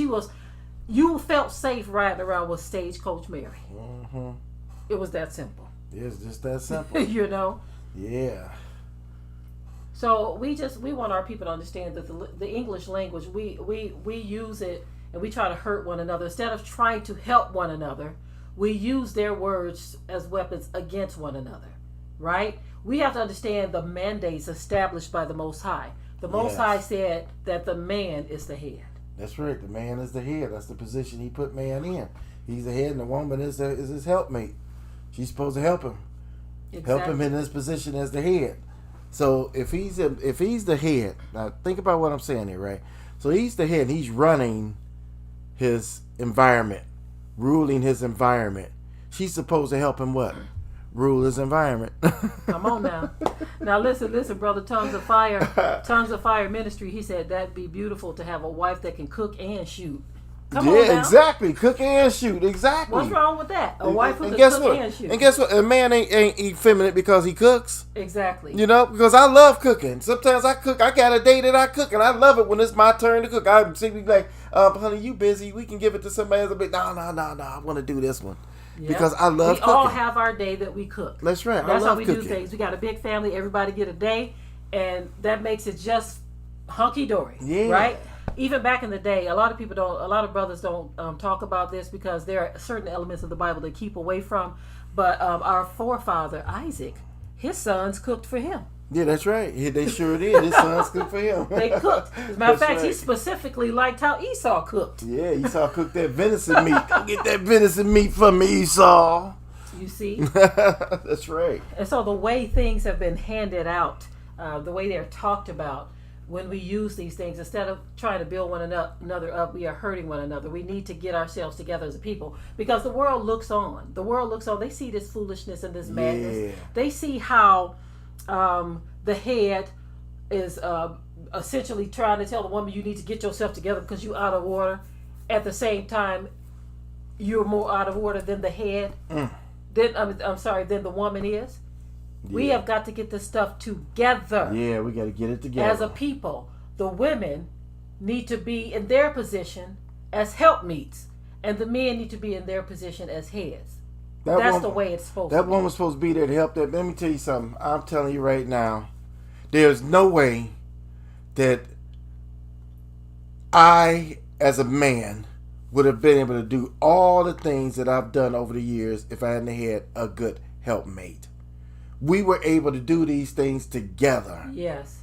Speaker 2: you felt safe riding around with Stagecoach Mary. Mm-hmm. It was that simple.
Speaker 1: It's just that simple. Yeah.
Speaker 2: So we want our people to understand that the English language, we use it and we try to hurt one another instead of trying to help one another. We use their words as weapons against one another, right? We have to understand the mandates established by the Most High. The Most High said that the man is the head.
Speaker 1: That's right. The man is the head. That's the position He put man in. He's the head, and the woman is his helpmate. She's supposed to help him, help him in his position as the head. So if he's the head, now think about what I'm saying here, right? So he's the head, and he's running his environment, ruling his environment. She's supposed to help him what? rule his environment.
Speaker 2: Come on now. Now listen, brother. Tongues of Fire Ministry. He said that'd be beautiful to have a wife that can cook and shoot. Come on now.
Speaker 1: Exactly. Cook and shoot. Exactly.
Speaker 2: What's wrong with that? A wife who can cook and shoot.
Speaker 1: And guess what? A man ain't effeminate because he cooks.
Speaker 2: Exactly.
Speaker 1: You know, because I love cooking. Sometimes I cook. I got a day that I cook, and I love it when it's my turn to cook. I see me like, honey, you busy? We can give it to somebody else. No. I want to do this one. Yep. Because I love cooking. We all
Speaker 2: have our day that we cook.
Speaker 1: That's right.
Speaker 2: That's how we do things. We got a big family. Everybody get a day, and that makes it just hunky dory. Yeah. Right. Even back in the day, a lot of brothers don't talk about this because there are certain elements of the Bible they keep away from. But our forefather Isaac, his sons cooked for him.
Speaker 1: Yeah, that's right. They sure did. His sons cooked for him.
Speaker 2: They cooked. As a matter of fact, he specifically liked how Esau cooked.
Speaker 1: Yeah, Esau cooked that venison meat. Go get that venison meat for me, Esau.
Speaker 2: You see?
Speaker 1: That's right.
Speaker 2: And so the way things have been handed out, the way they're talked about, when we use these things, instead of trying to build one another up, we are hurting one another. We need to get ourselves together as a people because the world looks on. They see this foolishness and this madness. Yeah. They see how the head is essentially trying to tell the woman you need to get yourself together because you're out of order. At the same time, you're more out of order than the head. Than the woman is. Yeah. We have got to get this stuff together.
Speaker 1: Yeah, we got to get it together.
Speaker 2: As a people, the women need to be in their position as helpmeets, and the men need to be in their position as heads. That's the way it's supposed to be.
Speaker 1: That woman's supposed to be there to help that. Let me tell you something. I'm telling you right now, there's no way that I, as a man, would have been able to do all the things that I've done over the years if I hadn't had a good helpmate. We were able to do these things together.
Speaker 2: Yes.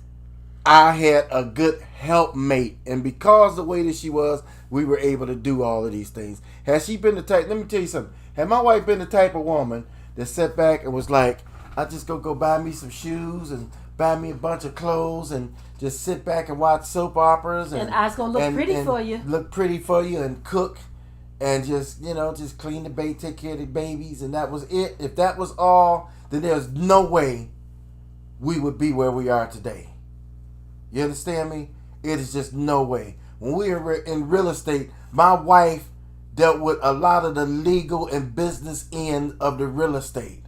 Speaker 1: I had a good helpmate, and because the way that she was, we were able to do all of these things. Had she been the type, let me tell you something. Had my wife been the type of woman that sat back and was like, I just go buy me some shoes and buy me a bunch of clothes and just sit back and watch soap operas and
Speaker 2: I was gonna look pretty for you.
Speaker 1: Look pretty for you and cook and just clean the bait, take care of the babies, and that was it. If that was all, then there's no way we would be where we are today. You understand me? It is just no way. When we were in real estate, my wife dealt with a lot of the legal and business end of the real estate.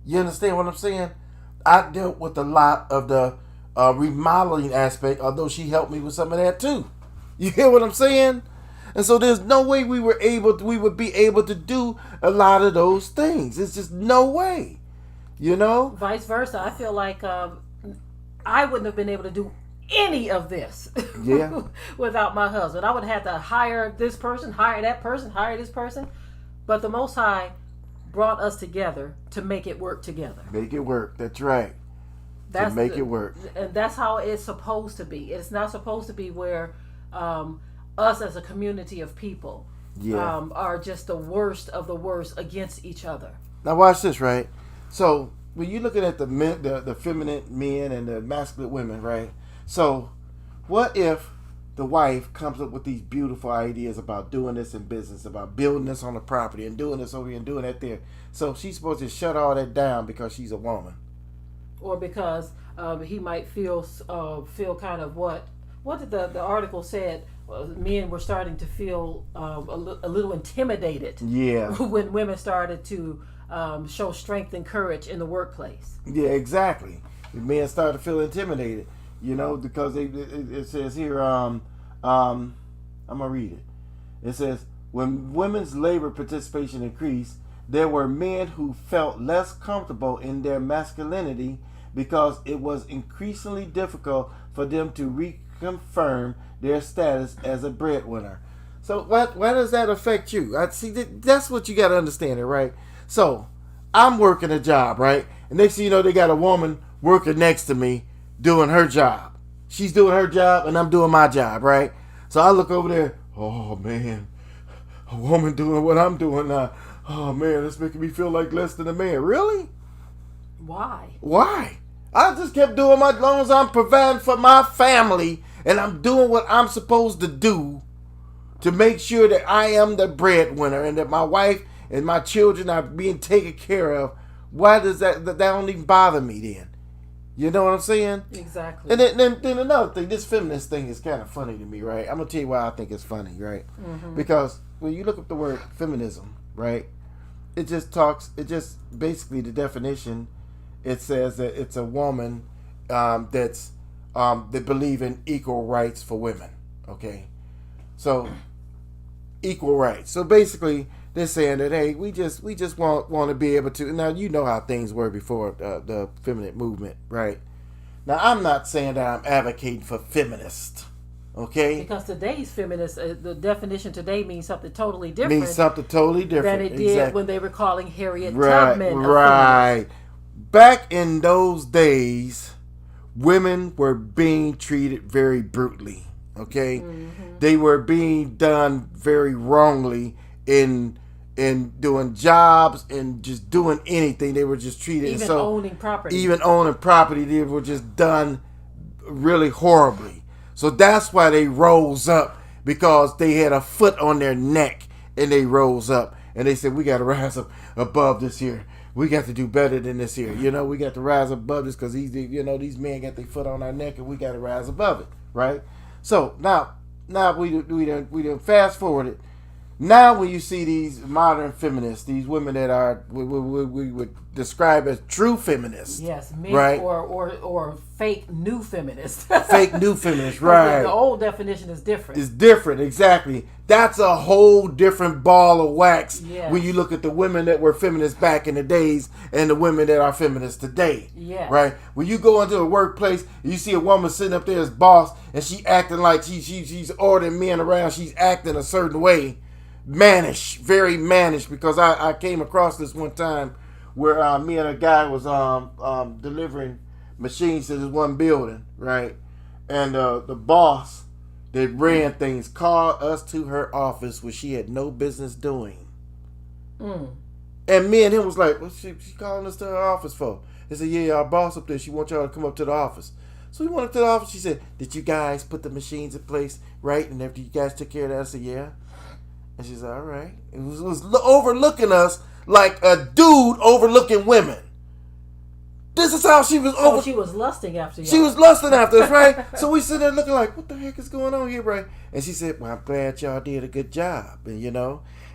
Speaker 1: You understand what I'm saying? I dealt with a lot of the remodeling aspect, although she helped me with some of that too. You hear what I'm saying? And so there's no way we would be able to do a lot of those things. It's just no way. You know?
Speaker 2: Vice versa. I feel like I wouldn't have been able to do any of this without my husband. I would have had to hire this person, hire that person, hire this person. But the Most High brought us together to make it work together.
Speaker 1: Make it work. That's right. It work.
Speaker 2: And that's how it's supposed to be. It's not supposed to be where us as a community of people are just the worst of the worst against each other.
Speaker 1: Now watch this, right? So when you're looking at the men, the feminine men and the masculine women, right? So what if the wife comes up with these beautiful ideas about doing this in business, about building this on the property and doing this over here and doing that there? So she's supposed to shut all that down because she's a woman,
Speaker 2: or because he might feel kind of what did the article said? Men were starting to feel a little intimidated. Yeah. When women started to show strength and courage in the workplace.
Speaker 1: Yeah, exactly. The men started to feel intimidated, because it says here, I'm going to read it. It says, when women's labor participation increased, there were men who felt less comfortable in their masculinity because it was increasingly difficult for them to reconfirm their status as a breadwinner. So why does that affect you? That's what you got to understand, right? So I'm working a job, right? And next thing you know, they got a woman working next to me doing her job. She's doing her job and I'm doing my job, right? So I look over there, oh man, a woman doing what I'm doing now. Oh man, that's making me feel like less than a man. Really? Why? I just kept doing my, as long as I'm providing for my family and I'm doing what I'm supposed to do to make sure that I am the breadwinner and that my wife and my children are being taken care of. why does that don't even bother me then? You know what I'm saying?
Speaker 2: Exactly.
Speaker 1: And then another thing, this feminist thing is kind of funny to me, right? I'm gonna tell you why I think it's funny, right? Mm-hmm. Because when you look up the word feminism, right, it just basically the definition. It says that it's a woman that believe in equal rights for women. Okay, so equal rights. So basically, they're saying that hey, we just want to be able to. Now you know how things were before the feminine movement, right? Now I'm not saying that I'm advocating for feminist, okay?
Speaker 2: Because today's feminist, the definition today means something totally different. Than it did when they were calling Harriet Tubman.
Speaker 1: Right. Back in those days, women were being treated very brutally. Okay, they were being done very wrongly in doing jobs and just doing anything. They were just treated
Speaker 2: even owning property.
Speaker 1: They were just done really horribly. So that's why they rose up, because they had a foot on their neck and they rose up and they said, we got to rise up above this here. We got to do better than this here. You know, we got to rise above this because these men got their foot on our neck and we got to rise above it, right? So now we done fast forwarded. Now when you see these modern feminists, these women that are we would describe as true feminists,
Speaker 2: yes,
Speaker 1: right,
Speaker 2: or fake new feminists,
Speaker 1: fake new feminists, right?
Speaker 2: The old definition is different.
Speaker 1: It's different, exactly. That's a whole different ball of wax.
Speaker 2: Yes.
Speaker 1: When you look at the women that were feminists back in the days and the women that are feminists today,
Speaker 2: yes,
Speaker 1: right? When you go into a workplace, you see a woman sitting up there as boss, and she acting like she's ordering men around. She's acting a certain way. Mannish, very mannish, because I came across this one time where me and a guy was delivering machines to this one building, right? And the boss that ran things called us to her office, which she had no business doing. And me and him was like, what's she calling us to her office for? They said, yeah, our boss up there, she wants y'all to come up to the office. So we went up to the office. She said, did you guys put the machines in place, right? And after you guys took care of that, I said, yeah. And she said, all right. It was overlooking us like a dude overlooking women. This is how she was
Speaker 2: So she was lusting after you.
Speaker 1: She was lusting after us, right? So we sit there looking like, what the heck is going on here, right? And she said, well, I'm glad y'all did a good job. And,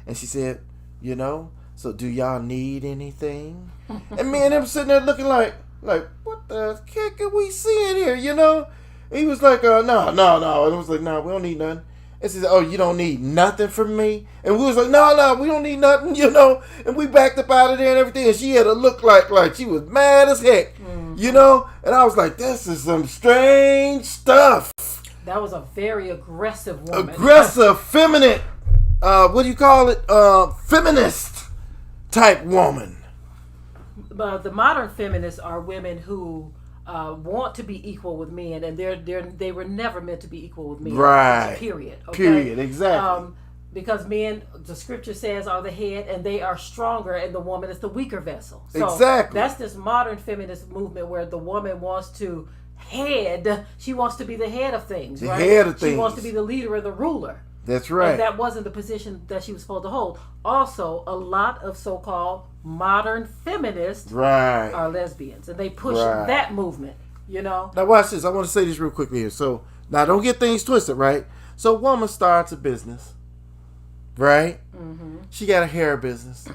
Speaker 1: and she said, so do y'all need anything? And me and him sitting there looking like, what the heck are we seeing here, And he was like, no. And I was like, no, we don't need nothing. And she said, oh, you don't need nothing from me? And we was like, no, we don't need nothing, And we backed up out of there and everything. And she had a look like she was mad as heck, And I was like, this is some strange stuff.
Speaker 2: That was a very aggressive woman.
Speaker 1: Aggressive, feminine, what do you call it? Feminist type woman.
Speaker 2: But the modern feminists are women who want to be equal with men, and they were never meant to be equal with men.
Speaker 1: Right.
Speaker 2: Period. Okay?
Speaker 1: Period. Exactly.
Speaker 2: Because men, the scripture says, are the head, and they are stronger, and the woman is the weaker vessel. So
Speaker 1: exactly.
Speaker 2: That's this modern feminist movement where the woman wants to head. She wants to be the head of things.
Speaker 1: The
Speaker 2: right?
Speaker 1: head of things.
Speaker 2: She wants to be the leader and the ruler.
Speaker 1: That's right.
Speaker 2: And that wasn't the position that she was supposed to hold. Also, a lot of so-called modern feminists are lesbians, and they push that movement, Now
Speaker 1: watch this. I want to say this real quickly here. So now don't get things twisted, right? So a woman starts a business, right? Mm-hmm. She got a hair business,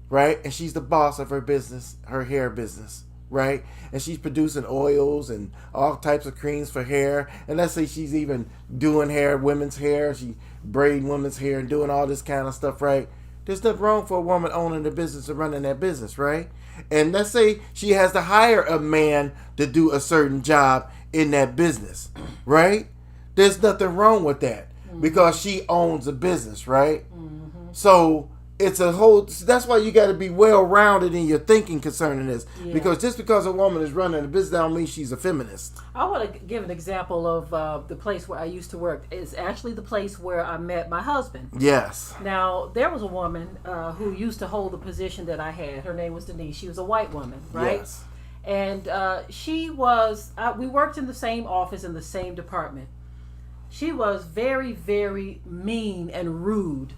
Speaker 1: right? And she's the boss of her business, her hair business, right? And she's producing oils and all types of creams for hair. And let's say she's even doing hair, women's hair. She braiding women's hair and doing all this kind of stuff, right? There's nothing wrong for a woman owning the business and running that business, right? And let's say she has to hire a man to do a certain job in that business, right? There's nothing wrong with that because she owns a business, right? Mm-hmm. So it's a whole. That's why you got to be well-rounded in your thinking concerning this. Yeah. Because just because a woman is running a business, that don't mean she's a feminist.
Speaker 2: I want to give an example of the place where I used to work. It's actually the place where I met my husband.
Speaker 1: Yes.
Speaker 2: Now, there was a woman who used to hold the position that I had. Her name was Denise. She was a white woman, right? Yes. And she was, we worked in the same office in the same department. She was very, very mean and rude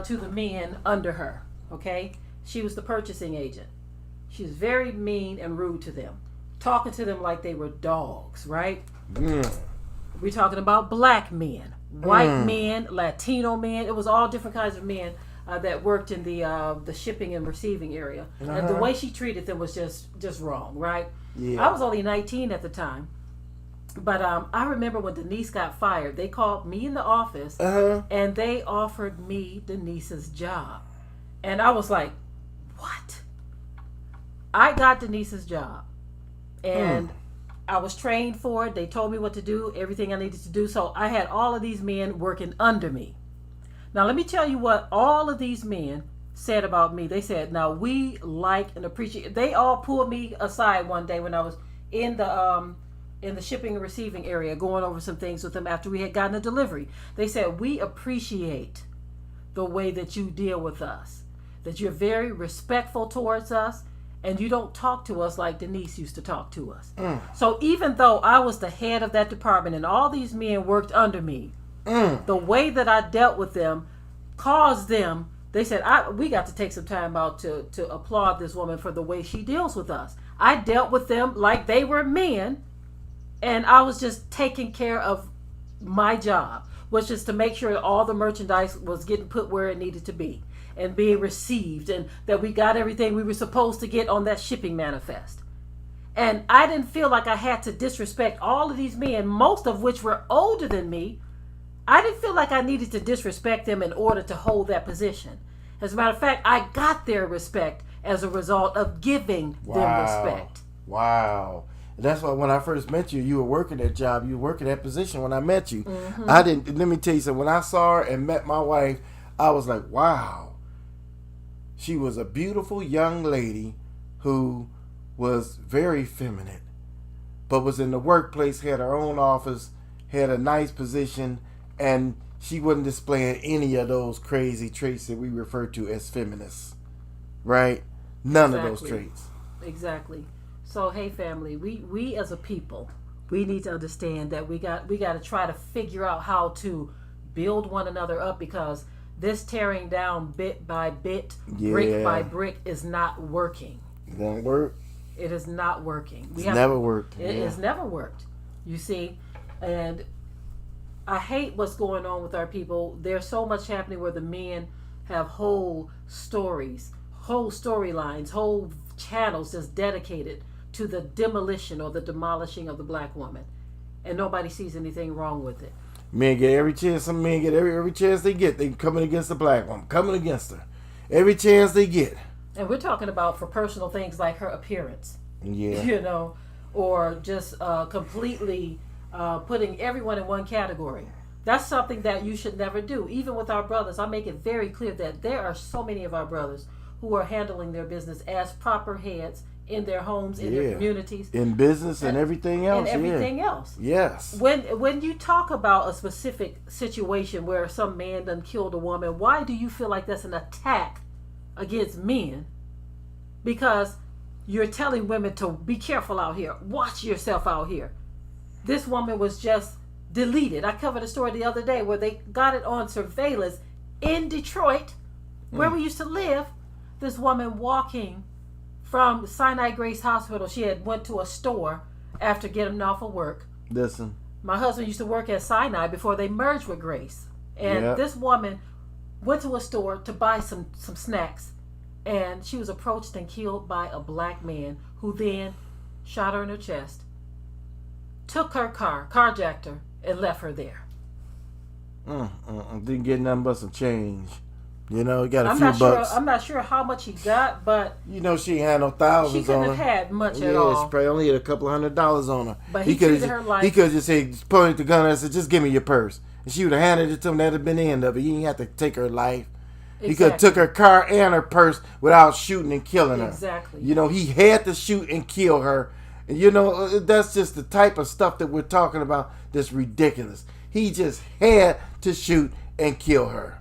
Speaker 2: to the men under her, okay? She was the purchasing agent. She was very mean and rude to them, talking to them like they were dogs, right? We're talking about black men, white men, Latino men. It was all different kinds of men that worked in the shipping and receiving area. And the way she treated them was just wrong, right? Yeah. I was only 19 at the time. But I remember when Denise got fired, they called me in the office and they offered me Denise's job. And I was like, what? I got Denise's job. And I was trained for it. They told me what to do, everything I needed to do. So I had all of these men working under me. Now, let me tell you what all of these men said about me. They said, now we like and appreciate. They all pulled me aside one day when I was in the shipping and receiving area going over some things with them after we had gotten a delivery. They said, we appreciate the way that you deal with us, that you're very respectful towards us, and you don't talk to us like Denise used to talk to us. So even though I was the head of that department and all these men worked under me, the way that I dealt with them caused them, they said, we got to take some time out to applaud this woman for the way she deals with us. I dealt with them like they were men, and I was just taking care of my job, which is to make sure that all the merchandise was getting put where it needed to be and being received, and that we got everything we were supposed to get on that shipping manifest. And I didn't feel like I had to disrespect all of these men, most of which were older than me. I didn't feel like I needed to disrespect them in order to hold that position. As a matter of fact, I got their respect as a result of giving them respect.
Speaker 1: Wow. That's why when I first met you, you were working that job, you were working that position when I met you. I didn't, let me tell you something, when I saw her and met my wife, I was like, wow. She was a beautiful young lady who was very feminine, but was in the workplace, had her own office, had a nice position, and she wasn't displaying any of those crazy traits that we refer to as feminists, right? None of those traits.
Speaker 2: Exactly. So, hey, family, we as a people, we need to understand that we got to try to figure out how to build one another up, because this tearing down bit by bit, brick by brick is not working.
Speaker 1: It won't work.
Speaker 2: It is not working.
Speaker 1: It's never worked.
Speaker 2: It has never worked. You see, and I hate what's going on with our people. There's so much happening where the men have whole stories, whole storylines, whole channels just dedicated to the demolition or the demolishing of the black woman, and nobody sees anything wrong with it.
Speaker 1: Men get every chance. Some men get every chance they get. They coming against the black woman, coming against her, every chance they get.
Speaker 2: And we're talking about for personal things like her appearance,
Speaker 1: yeah,
Speaker 2: or just completely putting everyone in one category. That's something that you should never do. Even with our brothers, I make it very clear that there are so many of our brothers who are handling their business as proper heads in their homes, in their communities,
Speaker 1: in business and everything else.
Speaker 2: And everything else.
Speaker 1: Yes.
Speaker 2: When you talk about a specific situation where some man done killed a woman, why do you feel like that's an attack against men? Because you're telling women to be careful out here. Watch yourself out here. This woman was just deleted. I covered a story the other day where they got it on surveillance in Detroit, where we used to live. This woman walking from Sinai Grace Hospital. She had went to a store after getting off of work.
Speaker 1: Listen.
Speaker 2: My husband used to work at Sinai before they merged with Grace. And this woman went to a store to buy some snacks. And she was approached and killed by a black man who then shot her in her chest, took her car, carjacked her, and left her there.
Speaker 1: Didn't get nothing but some change. You know, he got a few bucks.
Speaker 2: I'm not sure how much he got, but
Speaker 1: you know, she ain't had no thousands on her.
Speaker 2: She couldn't have had much at all.
Speaker 1: She probably only had a couple $100 on her.
Speaker 2: But he treated her like...
Speaker 1: He could have just said, pointed the gun and said, just give me your purse. And she would have handed it to him. That'd have been the end of it. He didn't have to take her life. Exactly. He could have took her car and her purse without shooting and killing her.
Speaker 2: Exactly.
Speaker 1: You know, he had to shoot and kill her. And you know, that's just the type of stuff that we're talking about that's ridiculous. He just had to shoot and kill her.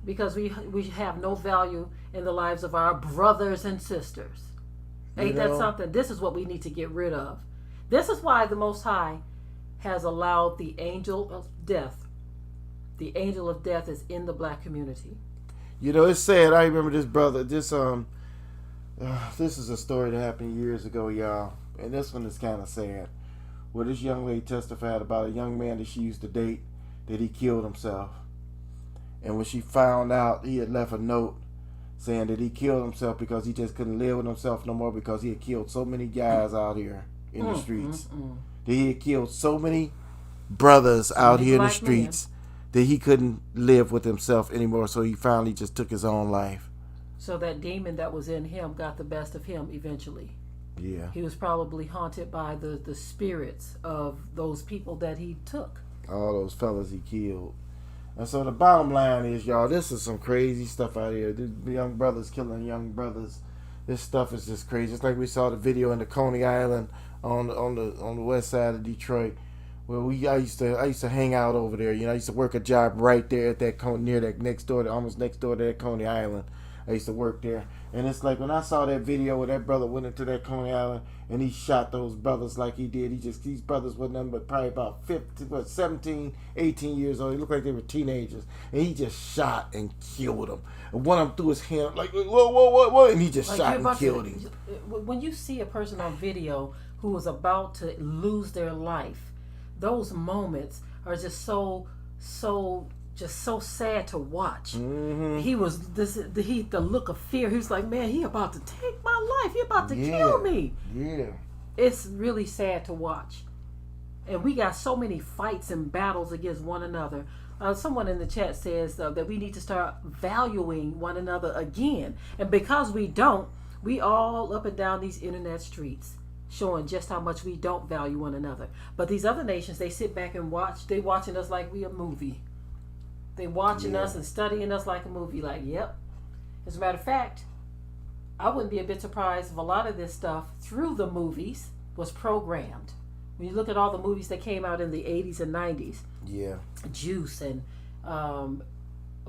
Speaker 2: Because we have no value in the lives of our brothers and sisters. Ain't that something? This is what we need to get rid of. This is why the Most High has allowed the angel of death. The angel of death is in the black community.
Speaker 1: You know, it's sad. I remember this brother, This is a story that happened years ago, y'all, and this one is kind of sad. Where this young lady testified about a young man that she used to date, that he killed himself. And when she found out, he had left a note saying that he killed himself because he just couldn't live with himself no more, because he had killed so many guys out here in the streets. That he had killed so many brothers out here in the streets that he couldn't live with himself anymore. So he finally just took his own life.
Speaker 2: So that demon that was in him got the best of him eventually.
Speaker 1: Yeah.
Speaker 2: He was probably haunted by the spirits of those people that he took.
Speaker 1: All those fellas he killed. And so the bottom line is, y'all, this is some crazy stuff out here. These young brothers killing young brothers. This stuff is just crazy. It's like we saw the video in the Coney Island on the west side of Detroit, where I used to hang out over there. You know, I used to work a job right there at that near that almost next door to that Coney Island. I used to work there. And it's like when I saw that video where that brother went into that Coney Island and he shot those brothers like he did. These brothers were nothing but probably about 17, 18 years old. They looked like they were teenagers. And he just shot and killed them. And one of them threw his hand like, whoa, and he just like shot and killed him.
Speaker 2: When you see a person on video who was about to lose their life, those moments are just so sad to watch.
Speaker 1: Mm-hmm.
Speaker 2: He was the look of fear. He was like, man, he about to take my life. He about to kill me.
Speaker 1: Yeah.
Speaker 2: It's really sad to watch. And we got so many fights and battles against one another. Someone in the chat says that we need to start valuing one another again. And because we don't, we all up and down these internet streets showing just how much we don't value one another. But these other nations, they sit back and watch. They watching us like we a movie. They watching us and studying us like a movie. Like, yep. As a matter of fact, I wouldn't be a bit surprised if a lot of this stuff through the movies was programmed. When you look at all the movies that came out in the 80s and 90s,
Speaker 1: yeah,
Speaker 2: Juice and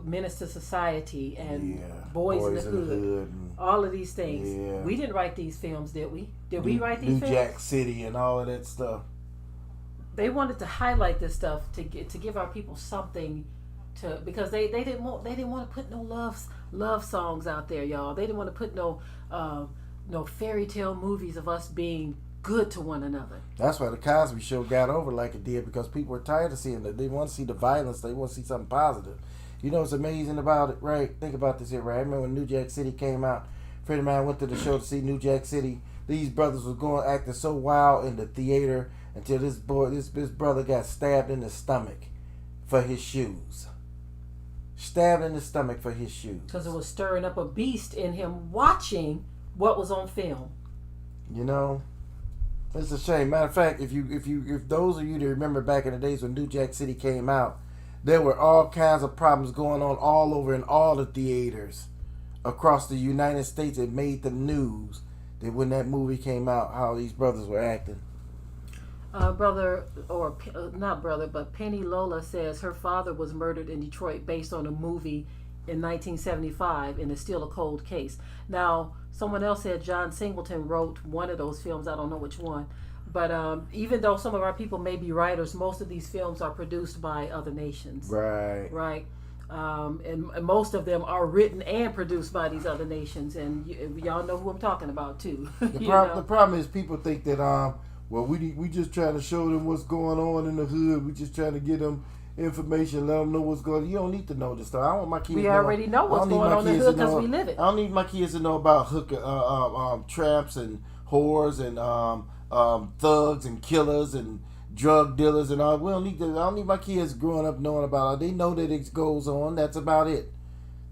Speaker 2: Menace to Society and Boys in the Hood, all of these things.
Speaker 1: Yeah.
Speaker 2: We didn't write these films, did we? Did we write these films?
Speaker 1: New Jack City and all of that stuff.
Speaker 2: They wanted to highlight this stuff to give our people something to, because they didn't want to put no love songs out there, y'all. They didn't want to put no fairy tale movies of us being good to one another.
Speaker 1: That's why the Cosby Show got over like it did, because people were tired of seeing it. They want to see the violence. They want to see something positive. You know what's amazing about it, right? Think about this here, right? I remember when New Jack City came out. A friend of mine went to the show to see New Jack City. These brothers was acting so wild in the theater until this brother got stabbed in the stomach for his shoes. Stabbed in the stomach for his shoes.
Speaker 2: Because it was stirring up a beast in him watching what was on film.
Speaker 1: You know, it's a shame. Matter of fact, if those of you that remember back in the days when New Jack City came out, there were all kinds of problems going on all over in all the theaters across the United States. It made the news that when that movie came out, how these brothers were acting.
Speaker 2: But Penny Lola says her father was murdered in Detroit based on a movie in 1975, and it's still a cold case. Now, someone else said John Singleton wrote one of those films. I don't know which one. But even though some of our people may be writers, most of these films are produced by other nations.
Speaker 1: Right.
Speaker 2: Right. And most of them are written and produced by these other nations. And y'all know who I'm talking about, too.
Speaker 1: The problem is people think that, we just trying to show them what's going on in the hood. We just trying to get them information, let them know what's going on. You don't need to know this stuff. I want my kids.
Speaker 2: We already know what's going on in the hood because we live it.
Speaker 1: I don't need my kids to know about traps and whores and thugs and killers and drug dealers and all. I don't need my kids growing up knowing about it. They know that it goes on. That's about it.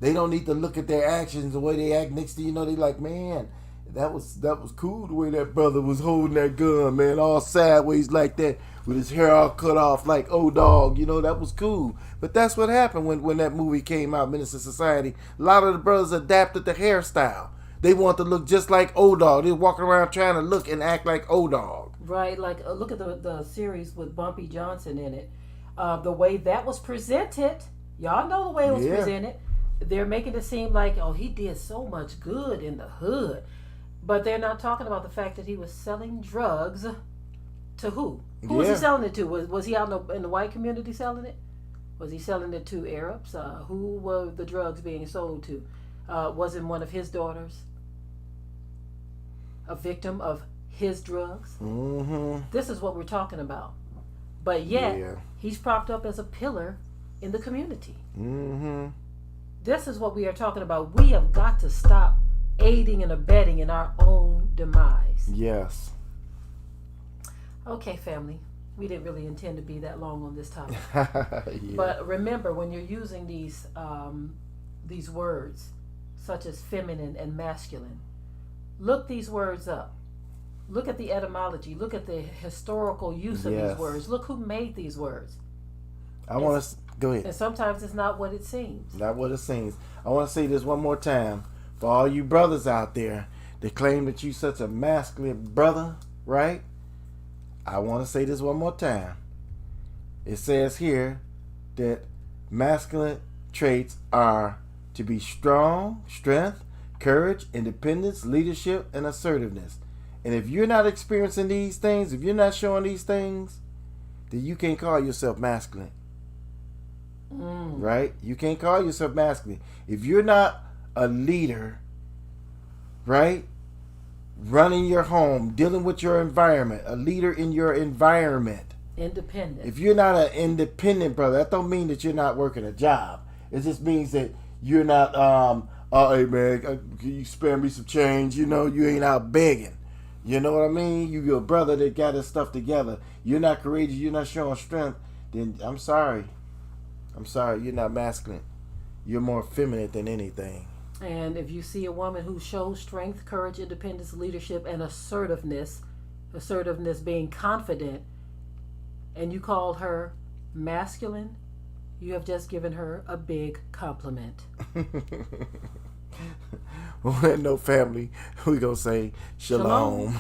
Speaker 1: They don't need to look at their actions, the way they act next to you. They like, man, that was cool the way that brother was holding that gun, man, all sideways like that with his hair all cut off like O-Dog. That was cool. But that's what happened when that movie came out, Menace to Society. A lot of the brothers adapted the hairstyle. They want to look just like O-Dog. They're walking around trying to look and act like O-Dog.
Speaker 2: Right, like look at the series with Bumpy Johnson in it. The way that was presented, y'all know the way it was presented. They're making it seem like, oh, he did so much good in the hood. But they're not talking about the fact that he was selling drugs to who? Who was he selling it to? Was he out in the white community selling it? Was he selling it to Arabs? Who were the drugs being sold to? Was it one of his daughters? a victim of his drugs.
Speaker 1: Mm-hmm.
Speaker 2: This is what we're talking about. But yet, he's propped up as a pillar in the community.
Speaker 1: Mm-hmm.
Speaker 2: This is what we are talking about. We have got to stop aiding and abetting in our own demise.
Speaker 1: Yes.
Speaker 2: Okay, family. We didn't really intend to be that long on this topic.
Speaker 1: Yeah.
Speaker 2: But remember, when you're using these words, such as feminine and masculine, look these words up. Look at the etymology. Look at the historical use of these words. Look who made these words.
Speaker 1: I want to go ahead.
Speaker 2: And sometimes it's not what it seems.
Speaker 1: Not what it seems. I want to say this one more time for all you brothers out there that claim that you such a masculine brother, right? I want to say this one more time. It says here that masculine traits are to be strong, strength, courage, independence, leadership, and assertiveness. And if you're not experiencing these things, if you're not showing these things, then you can't call yourself masculine. Right? You can't call yourself masculine. If you're not a leader, right? Running your home, dealing with your environment, a leader in your environment.
Speaker 2: Independent.
Speaker 1: If you're not an independent brother, that don't mean that you're not working a job. It just means that you're not, hey man, can you spare me some change? You know, you ain't out begging. You know what I mean? You're a brother that got his stuff together. You're not courageous. You're not showing strength. Then I'm sorry. You're not masculine. You're more feminine than anything.
Speaker 2: And if you see a woman who shows strength, courage, independence, leadership, and assertiveness being confident, and you call her masculine, you have just given her a big compliment.
Speaker 1: Well, no family, we gonna say shalom.